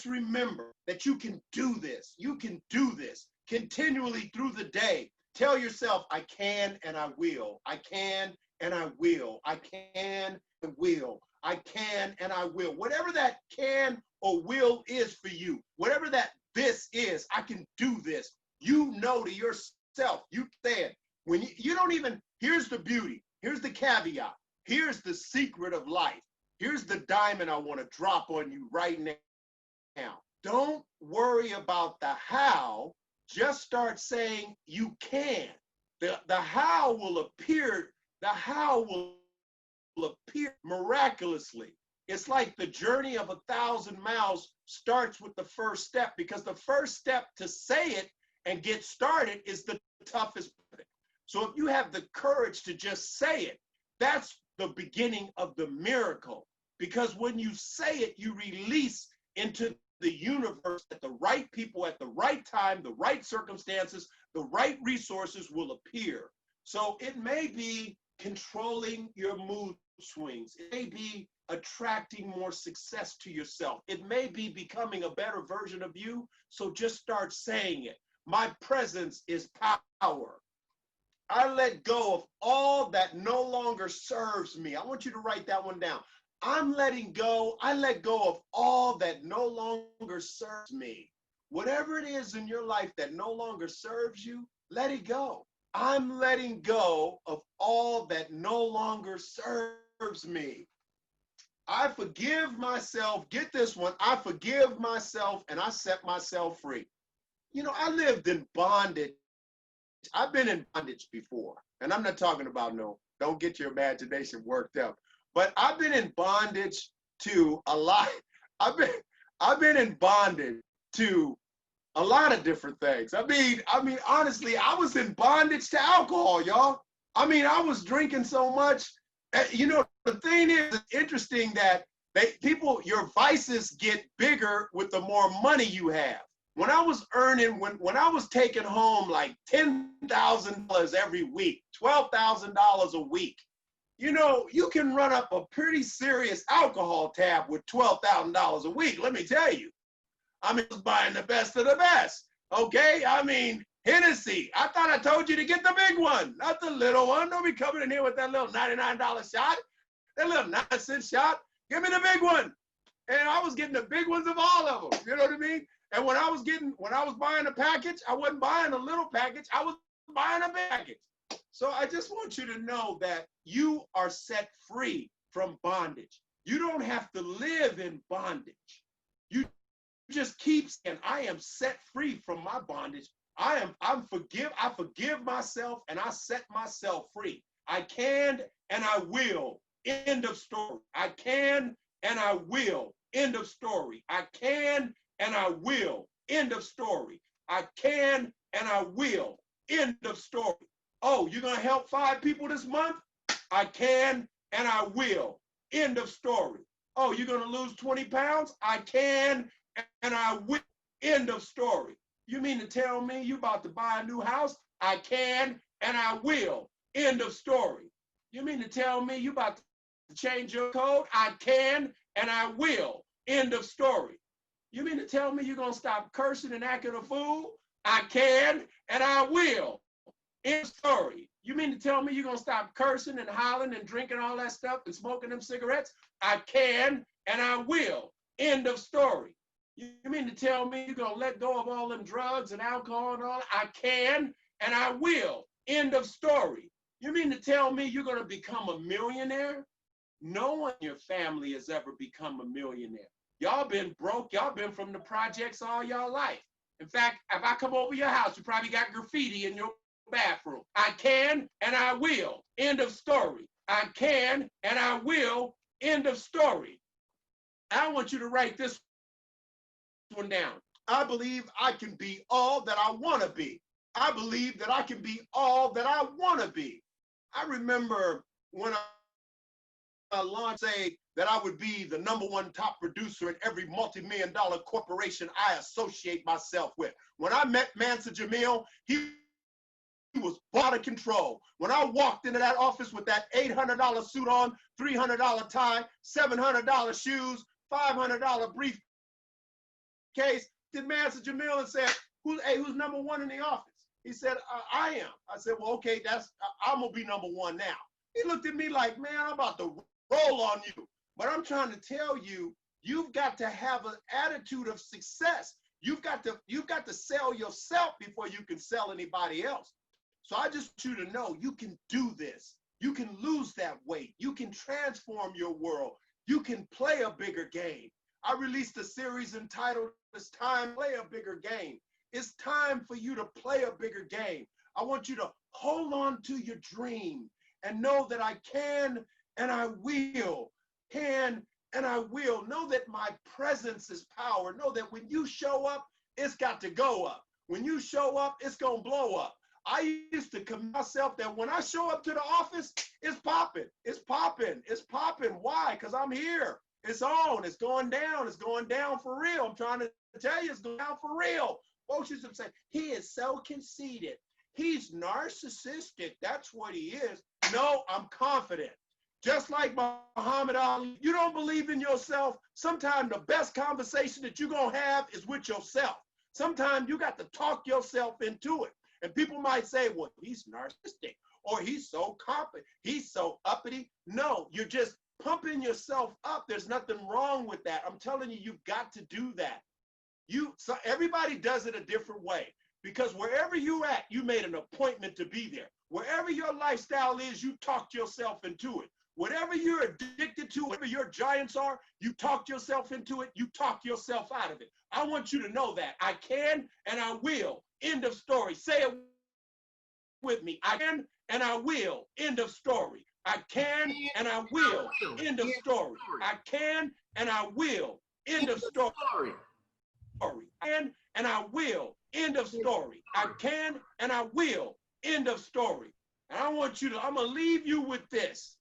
remember that you can do this. You can do this continually through the day. Tell yourself, I can and I will. I can and I will. I can and will. I can and I will. Whatever that can or will is for you, whatever that this is, I can do this. You know to yourself, you said, when you don't even, here's the beauty, here's the caveat, here's the secret of life, here's the diamond I want to drop on you right now. Don't worry about the how, just start saying you can. The how will appear, miraculously. It's like the journey of 1,000 miles starts with the first step, because the first step to say it and get started is the toughest. So if you have the courage to just say it, that's the beginning of the miracle. Because when you say it, you release into the universe that the right people at the right time, the right circumstances, the right resources will appear. So it may be controlling your mood swings. It may be attracting more success to yourself. It may be becoming a better version of you. So just start saying it. My presence is power. I let go of all that no longer serves me. I want you to write that one down. I let go of all that no longer serves me. Whatever it is in your life that no longer serves you, let it go. I'm letting go of all that no longer serves me. I forgive myself. Get this one. I forgive myself and I set myself free. I lived in bondage. I've been in bondage before. And I'm not talking about don't get your imagination worked up. But I've been in bondage to a lot. I've been in bondage to a lot of different things. I mean, honestly, I was in bondage to alcohol, y'all. I was drinking so much. The thing is, it's interesting that your vices get bigger with the more money you have. When I was when I was taking home like $10,000 every week, $12,000 a week, you can run up a pretty serious alcohol tab with $12,000 a week, let me tell you. I was buying the best of the best, okay? Hennessy. I thought I told you to get the big one, not the little one. Don't be coming in here with that little $99 shot, that little 9-cent shot. Give me the big one. And I was getting the big ones of all of them. You know what I mean? And when I was buying a package, I wasn't buying a little package. I was buying a big package. So I just want you to know that you are set free from bondage. You don't have to live in bondage. You just keep saying, I am set free from my bondage. I forgive myself and I set myself free. I can and I will. End of story. I can and I will. End of story. I can and I will. End of story. I can and I will. End of story. Oh, you're going to help 5 people this month? I can and I will. End of story. Oh, you're going to lose 20 pounds? I can and I will. End of story. You mean to tell me you about to buy a new house? I can and I will. End of story. You mean to tell me you about to change your code? I can and I will. End of story. You mean to tell me you're going to stop cursing and acting a fool? I can and I will. End of story. You mean to tell me you're going to stop cursing and hollering and drinking all that stuff and smoking them cigarettes? I can and I will. End of story. You mean to tell me you're going to let go of all them drugs and alcohol and all that? I can and I will. End of story. You mean to tell me you're going to become a millionaire? No one in your family has ever become a millionaire. Y'all been broke. Y'all been from the projects all y'all life. In fact, if I come over your house, you probably got graffiti in your bathroom. I can and I will. End of story. I can and I will. End of story. I want you to write this one down. I believe I can be all that I want to be. I believe that I can be all that I want to be. I remember when I launched, say that I would be the #1 top producer in every multi-million-dollar corporation I associate myself with. When I met Mansa Jamil, he was out of control. When I walked into that office with that $800 suit on, $300 tie, $700 shoes, $500 briefcase, did Mansa Jamil and said, who's #1 in the office? He said, I am. I said, well, okay, I'm gonna be #1 now. He looked at me like, man, I'm about to roll on you. But I'm trying to tell you, you've got to have an attitude of success. You've got to sell yourself before you can sell anybody else. So I just want you to know you can do this. You can lose that weight. You can transform your world. You can play a bigger game. I released a series entitled, It's Time to Play a Bigger Game. It's time for you to play a bigger game. I want you to hold on to your dream and know that I can and I will. Can and I will. Know that my presence is power. Know that when you show up, it's got to go up. When you show up, it's going to blow up. I used to commit myself that when I show up to the office, it's popping. It's popping. It's popping. Why? Because I'm here. It's on. It's going down. It's going down for real. I'm trying to tell you, it's going down for real. Folks used to say, he is so conceited. He's narcissistic. That's what he is. No, I'm confident. Just like Muhammad Ali, you don't believe in yourself. Sometimes the best conversation that you're going to have is with yourself. Sometimes you got to talk yourself into it. And people might say, well, he's narcissistic, or he's so confident, he's so uppity. No, you're just pumping yourself up. There's nothing wrong with that. I'm telling you, you've got to do that. So everybody does it a different way, because wherever you at, you made an appointment to be there. Wherever your lifestyle is, you talked yourself into it. Whatever you're addicted to, whatever your giants are, you talked yourself into it. You talk yourself out of it. I want you to know that. I can and I will. End of story. Say it with me. I can and I will. End of story. I can and I will. End of story. I can and I will. End of story. I can and I will. End of story. I can and I will. End of story. And I'm going to leave you with this.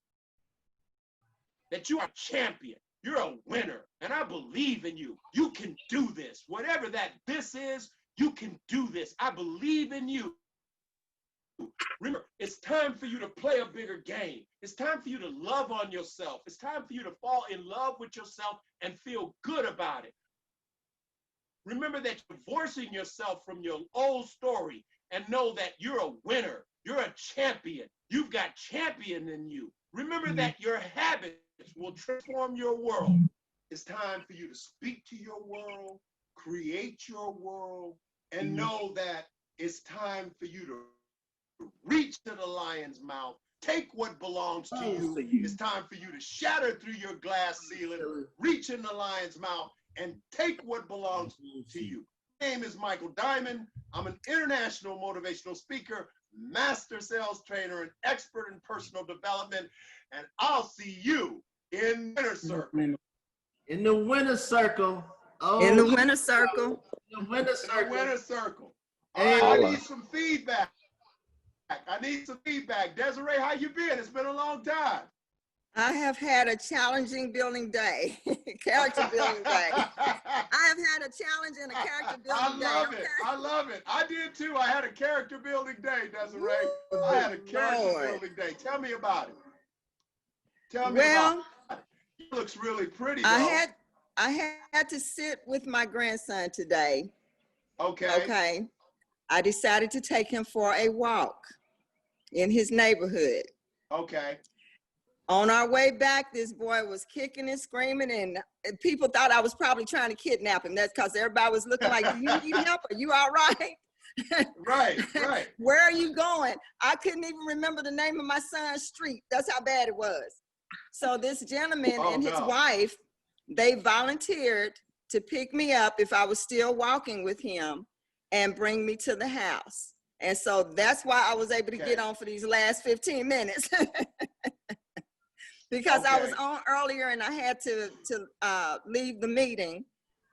That you are a champion. You're a winner. And I believe in you. You can do this. Whatever this is, you can do this. I believe in you. Remember, it's time for you to play a bigger game. It's time for you to love on yourself. It's time for you to fall in love with yourself and feel good about it. Remember that you're divorcing yourself from your old story and know that you're a winner. You're a champion. You've got champion in you. Remember that your habits will transform your world. It's time for you to speak to your world, create your world, and know that it's time for you to reach to the lion's mouth, take what belongs to you. It's time for you to shatter through your glass ceiling, reach in the lion's mouth, and take what belongs to you. My name is Michael Diamond. I'm an international motivational speaker, master sales trainer, and expert in personal development. And I'll see you in the winner's circle. In the winner's circle. Oh, In the winner's circle. in the winner's In the circle. winner's circle. All Hey. right, I need some feedback. I need some feedback. Desiree, how you been? It's been a long time. I have had a challenging building day, character building day. I have had a challenge and a character building day. I love it. I love it. I did too. I had a character building day, Desiree. I had a character building day. Tell me about it. Tell me about it. It looks really pretty, though. I had to sit with my grandson today. Okay. Okay. I decided to take him for a walk in his neighborhood. Okay. On our way back, this boy was kicking and screaming, and people thought I was probably trying to kidnap him. That's because everybody was looking like, do you need help? Are you all right? Right. Where are you going? I couldn't even remember the name of my son's street. That's how bad it was. So this gentleman and his wife, they volunteered to pick me up if I was still walking with him and bring me to the house. And so that's why I was able to get on for these last 15 minutes. Because I was on earlier and I had to leave the meeting.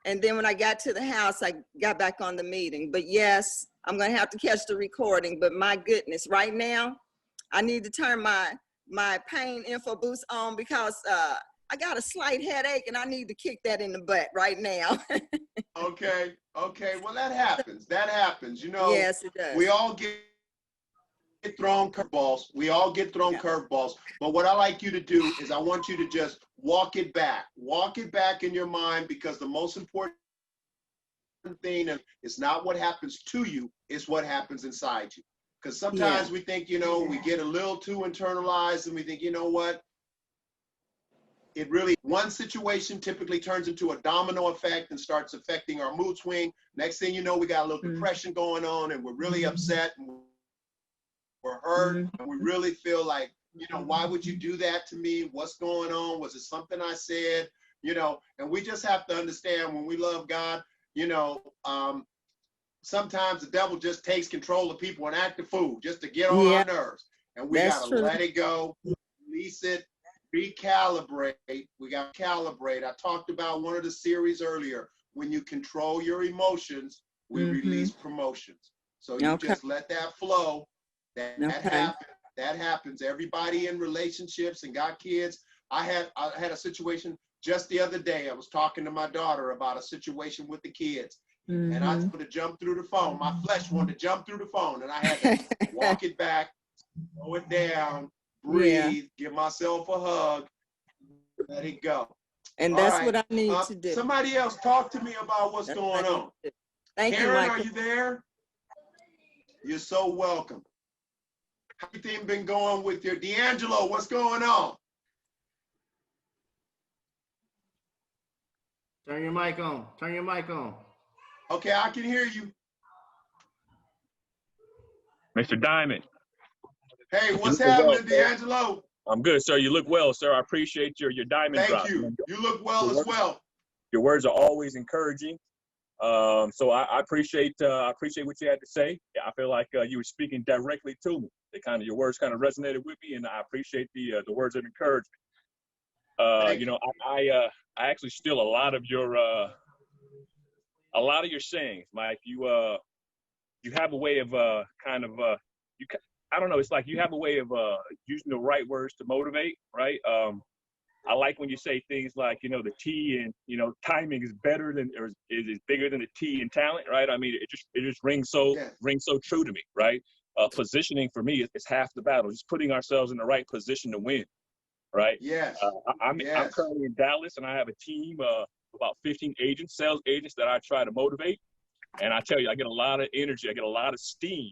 And then when I got to the house, I got back on the meeting. But yes, I'm going to have to catch the recording. But my goodness, right now, I need to turn my pain info boost on because I got a slight headache and I need to kick that in the butt right now. Okay. Well, that happens. That happens. You know, yes, it does. We all get thrown curveballs. We all get thrown curveballs. But what I like you to do is I want you to just walk it back. Walk it back in your mind, because the most important thing is not what happens to you, it's what happens inside you. Because sometimes we think, you know, we get a little too internalized and we think, you know what? It really, one situation typically turns into a domino effect and starts affecting our mood swing. Next thing you know, we got a little depression going on and we're really upset and we're hurt and we really feel like, you know, why would you do that to me? What's going on? Was it something I said? You know, and we just have to understand when we love God, you know, sometimes the devil just takes control of people and act a fool just to get on our nerves. And we got to let it go, release it, recalibrate. We got to calibrate. I talked about one of the series earlier. When you control your emotions, we release promotions. So you just let that flow. That happens. Everybody in relationships and got kids. I had a situation just the other day. I was talking to my daughter about a situation with the kids. And I wanted to jump through the phone. My flesh wanted to jump through the phone. And I had to walk it back, slow it down, breathe, give myself a hug, let it go. And that's what I need to do. Somebody else talk to me about what's going on. Thank Karen, you, Michael. are you there? You're so welcome. How everything been going with your D'Angelo? What's going on? Turn your mic on. Turn your mic on. Okay, I can hear you. Mr. Diamond. Hey, what's happening, D'Angelo? I'm good, sir. You look well, sir. I appreciate your diamond drop. Thank you. You look well as well. Your words are always encouraging. So I appreciate what you had to say. I feel like you were speaking directly to me. Your words kind of resonated with me, and I appreciate the words of encouragement. You know, I actually steal a lot of your sayings, Mike. You have a way of I don't know. It's like you have a way of using the right words to motivate, right? I like when you say things like, you know, the T and, you know, timing is better than, or is bigger than the T in talent, right? I mean, it just rings so true to me, right? Positioning for me is half the battle. Just putting ourselves in the right position to win, right? Yes. I'm currently in Dallas, and I have a team of about 15 agents, sales agents that I try to motivate. And I tell you, I get a lot of energy. I get a lot of steam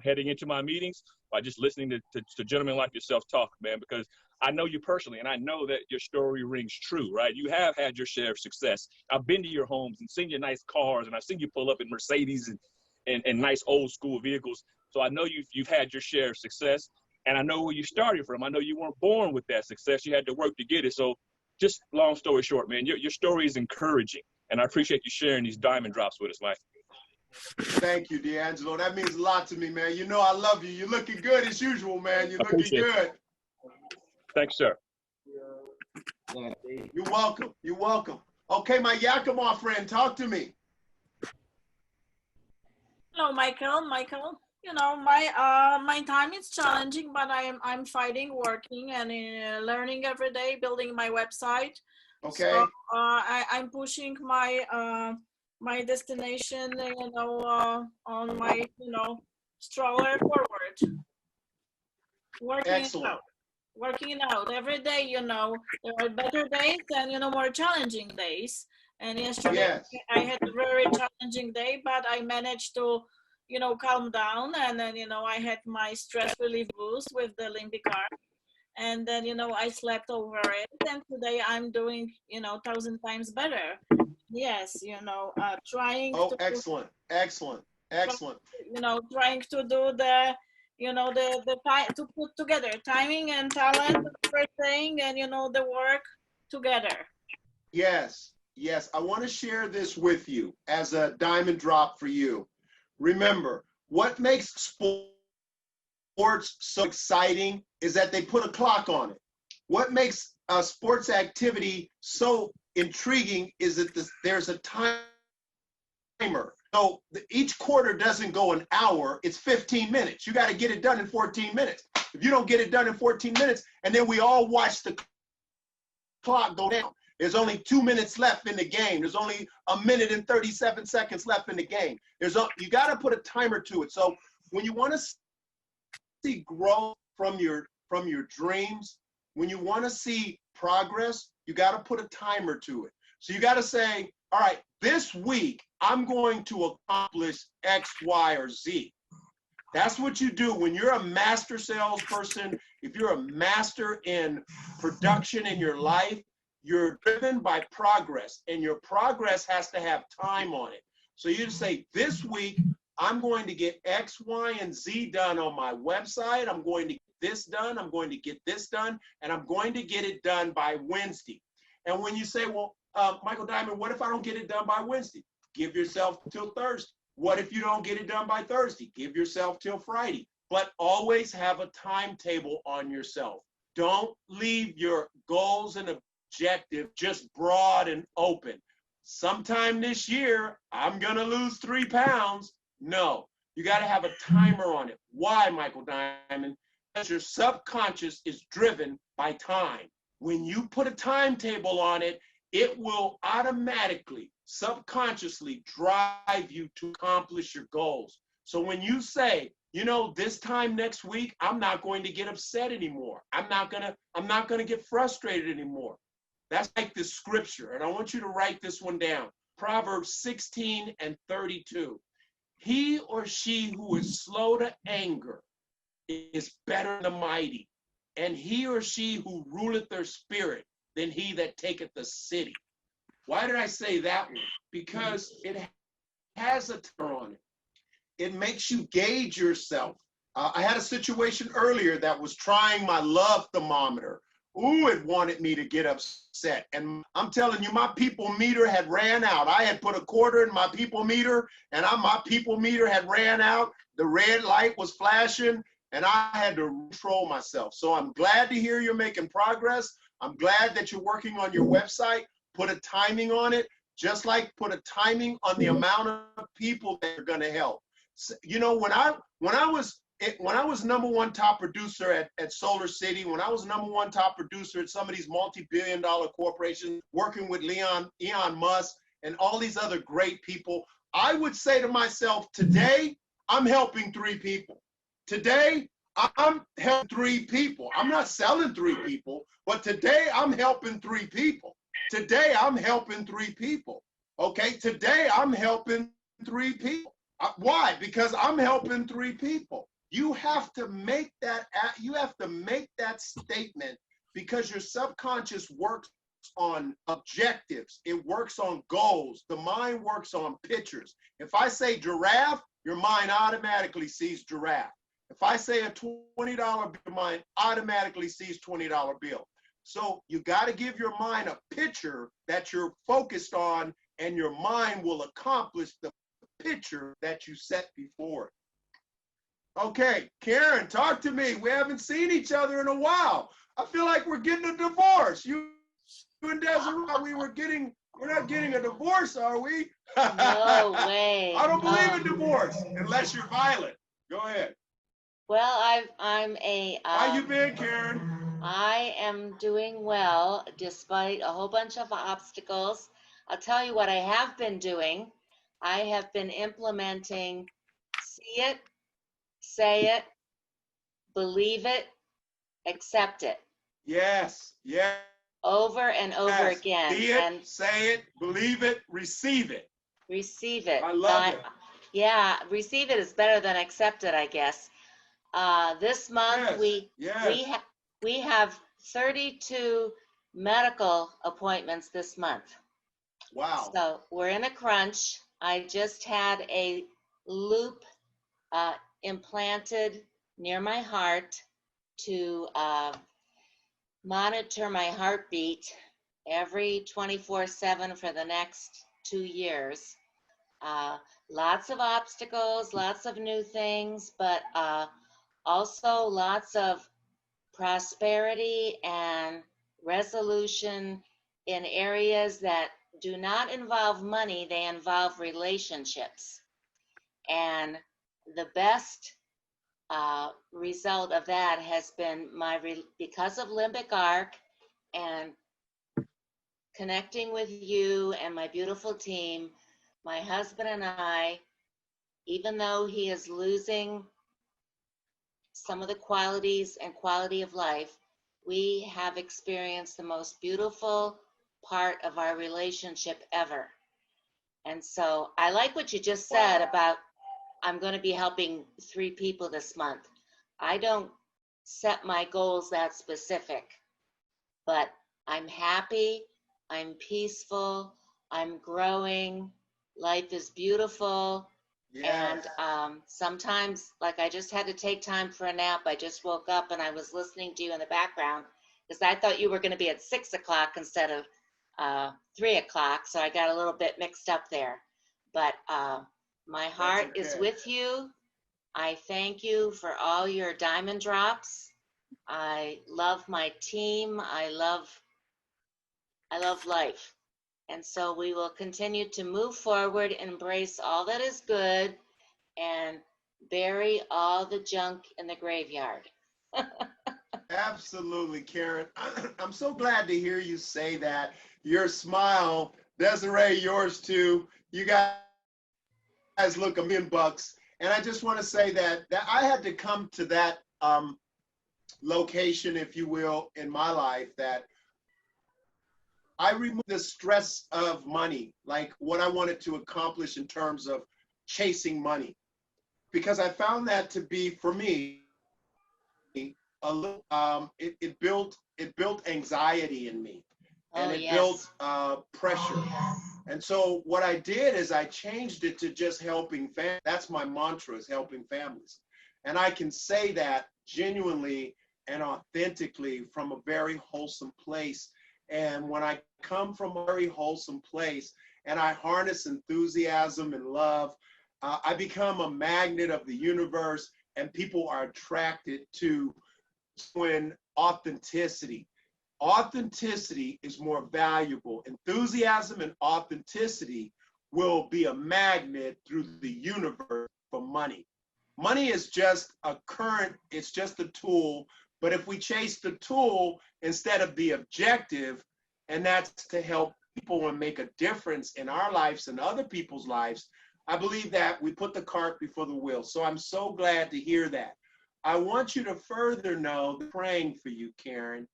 heading into my meetings by just listening to gentlemen like yourself talk, man, because I know you personally, and I know that your story rings true, right? You have had your share of success. I've been to your homes and seen your nice cars, and I've seen you pull up in Mercedes and nice old school vehicles. So I know you've had your share of success, and I know where you started from. I know you weren't born with that success. You had to work to get it. So just long story short, man, your story is encouraging, and I appreciate you sharing these diamond drops with us, Mike. Thank you, D'Angelo. That means a lot to me, man. You know I love you. You're looking good as usual, man. You're looking good. Thanks, sir. You're welcome. You're welcome. Okay, my Yakima friend, talk to me. Hello, Michael. You know, my time is challenging, but I'm fighting, working, and learning every day, building my website. Okay. So, I'm pushing my destination, you know, on my, you know, stroller forward. Working it out every day. You know, there are better days and, you know, more challenging days. And yesterday, Yes. I had a very challenging day, but I managed to, you know, calm down. And then, you know, I had my stress relief boost with the limbic arm. And then, you know, I slept over it. And today I'm doing, you know, 1,000 times better. Yes, you know, trying to. Excellent. You know, trying to do the, you know, the time to put together timing and talent, everything, and, you know, the work together. Yes. I want to share this with you as a diamond drop for you. Remember, what makes sports so exciting is that they put a clock on it. What makes a sports activity so intriguing is that there's a timer. So each quarter doesn't go an hour, it's 15 minutes. You got to get it done in 14 minutes. If you don't get it done in 14 minutes, and then we all watch the clock go down. There's only 2 minutes left in the game. There's only 1 minute and 37 seconds left in the game. You got to put a timer to it. So when you want to see growth from your dreams, when you want to see progress, you got to put a timer to it. So you got to say, all right, this week I'm going to accomplish X, Y, or Z. That's what you do when you're a master salesperson. If you're a master in production in your life, you're driven by progress, and your progress has to have time on it. So you say, this week, I'm going to get X, Y, and Z done on my website. I'm going to get this done. I'm going to get this done, and I'm going to get it done by Wednesday. And when you say, well, Michael Diamond, what if I don't get it done by Wednesday? Give yourself till Thursday. What if you don't get it done by Thursday? Give yourself till Friday. But always have a timetable on yourself. Don't leave your goals and objective just broad and open. Sometime this year, I'm going to lose 3 pounds. No, you got to have a timer on it. Why, Michael Diamond? Because your subconscious is driven by time. When you put a timetable on it, it will automatically, subconsciously drive you to accomplish your goals. So when you say, you know, this time next week, I'm not going to get upset anymore. I'm not going to get frustrated anymore. That's like the scripture. And I want you to write this one down. Proverbs 16:32. He or she who is slow to anger is better than the mighty, and he or she who ruleth their spirit than he that taketh the city. Why did I say that one? Because it has a timer on it. It makes you gauge yourself. I had a situation earlier that was trying my love thermometer. Ooh, it wanted me to get upset. And I'm telling you, my people meter had ran out. I had put a quarter in my people meter, and my people meter had ran out. The red light was flashing, and I had to control myself. So I'm glad to hear you're making progress. I'm glad that you're working on your website. Put a timing on it, just like put a timing on the amount of people that you're going to help. So, you know, when I was #1 top producer at Solar City, when I was #1 top producer at some of these multi-billion-dollar corporations, working with Elon Musk and all these other great people, I would say to myself, today, I'm helping 3 people. Today, I'm helping 3 people. I'm not selling 3 people, but today I'm helping 3 people. Today, I'm helping 3 people. Okay, today I'm helping 3 people. Why? Because I'm helping 3 people. You have to make that statement because your subconscious works on objectives. It works on goals. The mind works on pictures. If I say giraffe, your mind automatically sees giraffe. If I say a $20 bill, your mind automatically sees $20 bill. So you got to give your mind a picture that you're focused on, and your mind will accomplish the picture that you set before it. Okay, Karen, talk to me. We haven't seen each other in a while. I feel like we're getting a divorce. You and Desiree, we're not getting a divorce, are we? No way. I don't believe in divorce unless you're violent. Go ahead. Well, I'm a. How you been, Karen? I am doing well despite a whole bunch of obstacles. I'll tell you what I have been doing. I have been implementing see it, say it, believe it, accept it. Yes, yes. Over and over again. See it, and say it, believe it, receive it. receive it. I love it. Yeah, receive it is better than accept it, I guess. This month we have 32 medical appointments this month. Wow. So we're in a crunch. I just had a loop implanted near my heart to monitor my heartbeat every 24/7 for the next 2 years. Lots of obstacles, lots of new things, but also lots of prosperity and resolution in areas that do not involve money, they involve relationships. And the best result of that has been because of limbic arc and connecting with you and my beautiful team, my husband and I, even though he is losing some of the qualities and quality of life, we have experienced the most beautiful part of our relationship ever. And so I like what you just said about I'm going to be helping 3 people this month. I don't set my goals that specific, but I'm happy, I'm peaceful, I'm growing, life is beautiful. Yes. And sometimes, like I just had to take time for a nap. I just woke up and I was listening to you in the background because I thought you were going to be at 6 o'clock instead of 3 o'clock. So I got a little bit mixed up there. But my heart is with you. I thank you for all your diamond drops. I love my team. I love life. And so we will continue to move forward, embrace all that is good, and bury all the junk in the graveyard. Absolutely, Karen. I'm so glad to hear you say that. Your smile, Desiree, yours too. You guys look $1,000,000. And I just want to say that I had to come to that location, if you will, in my life, that I removed the stress of money, like what I wanted to accomplish in terms of chasing money, because I found that to be, for me, a little, it built anxiety in me, and it built pressure. And so what I did is I changed it to just helping families. That's my mantra, is helping families. And I can say that genuinely and authentically from a very wholesome place. And when I come from a very wholesome place and I harness enthusiasm and love, I become a magnet of the universe, and people are attracted to authenticity. Authenticity is more valuable. Enthusiasm and authenticity will be a magnet through the universe for money. Money is just it's just a tool. But if we chase the tool instead of the objective, and that's to help people and make a difference in our lives and other people's lives, I believe that we put the cart before the wheel. So I'm so glad to hear that. I want you to further know that I'm praying for you, Karen.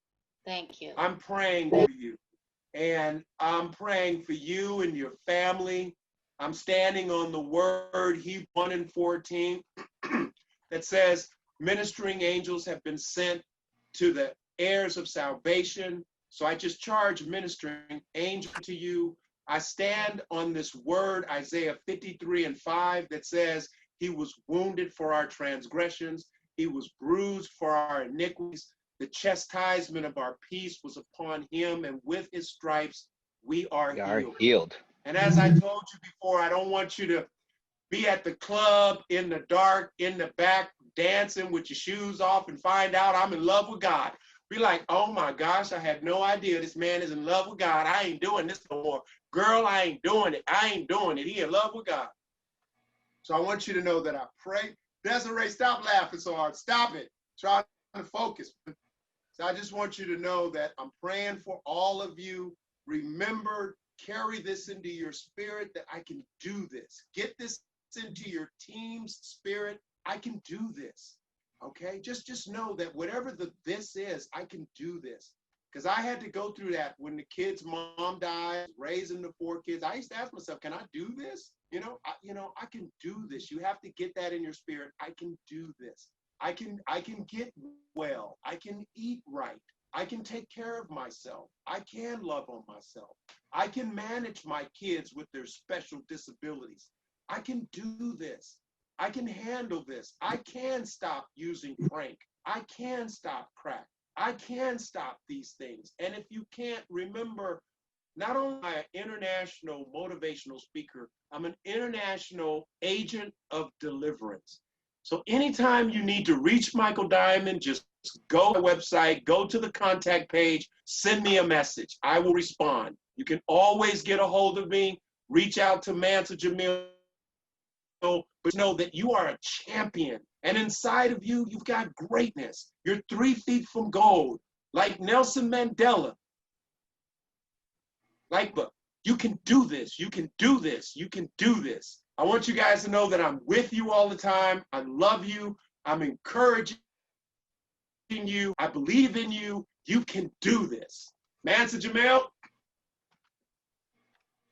Thank you. I'm praying for you. And I'm praying for you and your family. I'm standing on the word, Hebrews 1:14, that says, ministering angels have been sent to the heirs of salvation. So I just charge ministering angel to you. I stand on this word, Isaiah 53:5, that says, he was wounded for our transgressions. He was bruised for our iniquities. The chastisement of our peace was upon him, and with his stripes, we are healed. And as I told you before, I don't want you to be at the club in the dark, in the back, dancing with your shoes off and find out I'm in love with God. Be like, oh my gosh, I had no idea this man is in love with God. I ain't doing this no more. Girl, I ain't doing it. I ain't doing it. He in love with God. So I want you to know that I pray. Desiree, stop laughing so hard. Stop it. Try to focus. So I just want you to know that I'm praying for all of you. Remember, carry this into your spirit that I can do this. Get this into your team's spirit. I can do this. Okay? Just know that whatever this is, I can do this. Because I had to go through that when the kid's mom died, raising the 4 kids. I used to ask myself, can I do this? I can do this. You have to get that in your spirit. I can do this. I can get well. I can eat right. I can take care of myself. I can love on myself. I can manage my kids with their special disabilities. I can do this. I can handle this. I can stop using crank. I can stop crack. I can stop these things. And if you can't, remember, not only am I an international motivational speaker, I'm an international agent of deliverance. So anytime you need to reach Michael Diamond, just go to the website, go to the contact page, send me a message. I will respond. You can always get a hold of me, reach out to Mansa Jamil, but know that you are a champion. And inside of you, you've got greatness. You're 3 feet from gold, like Nelson Mandela. You can do this. You can do this. You can do this. I want you guys to know that I'm with you all the time. I love you. I'm encouraging you. I believe in you. You can do this. Mansa Jamil.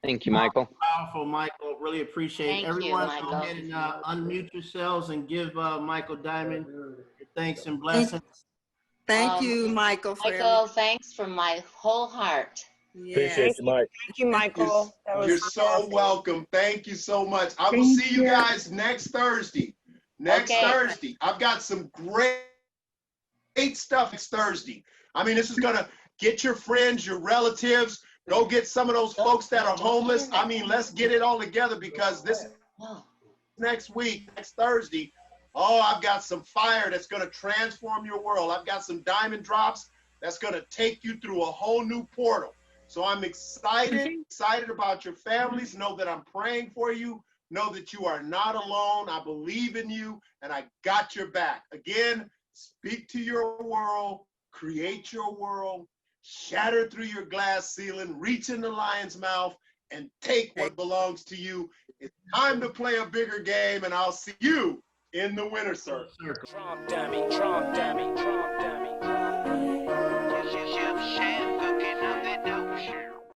Thank you, Michael. Powerful, Michael. Really appreciate Thank everyone. you, Go Michael. ahead and unmute yourselves and give Michael Diamond your thanks and blessings. Thank you, Michael. Michael, thanks from my whole heart. Appreciate you, Mike. Thank you, Michael. That was You're so fantastic. welcome. Thank you so much. I will see you guys next Thursday. Thursday. I've got some great stuff next Thursday. I mean, this is going to get your friends, your relatives. Go get some of those folks that are homeless. I mean, let's get it all together because this next week, next Thursday, I've got some fire that's going to transform your world. I've got some diamond drops that's going to take you through a whole new portal. So I'm excited about your families. Know that I'm praying for you. Know that you are not alone. I believe in you and I got your back. Again, speak to your world, create your world, shatter through your glass ceiling, reach in the lion's mouth and take what belongs to you. It's time to play a bigger game and I'll see you in the winner's circle. Trump dummy, Trump dummy, Trump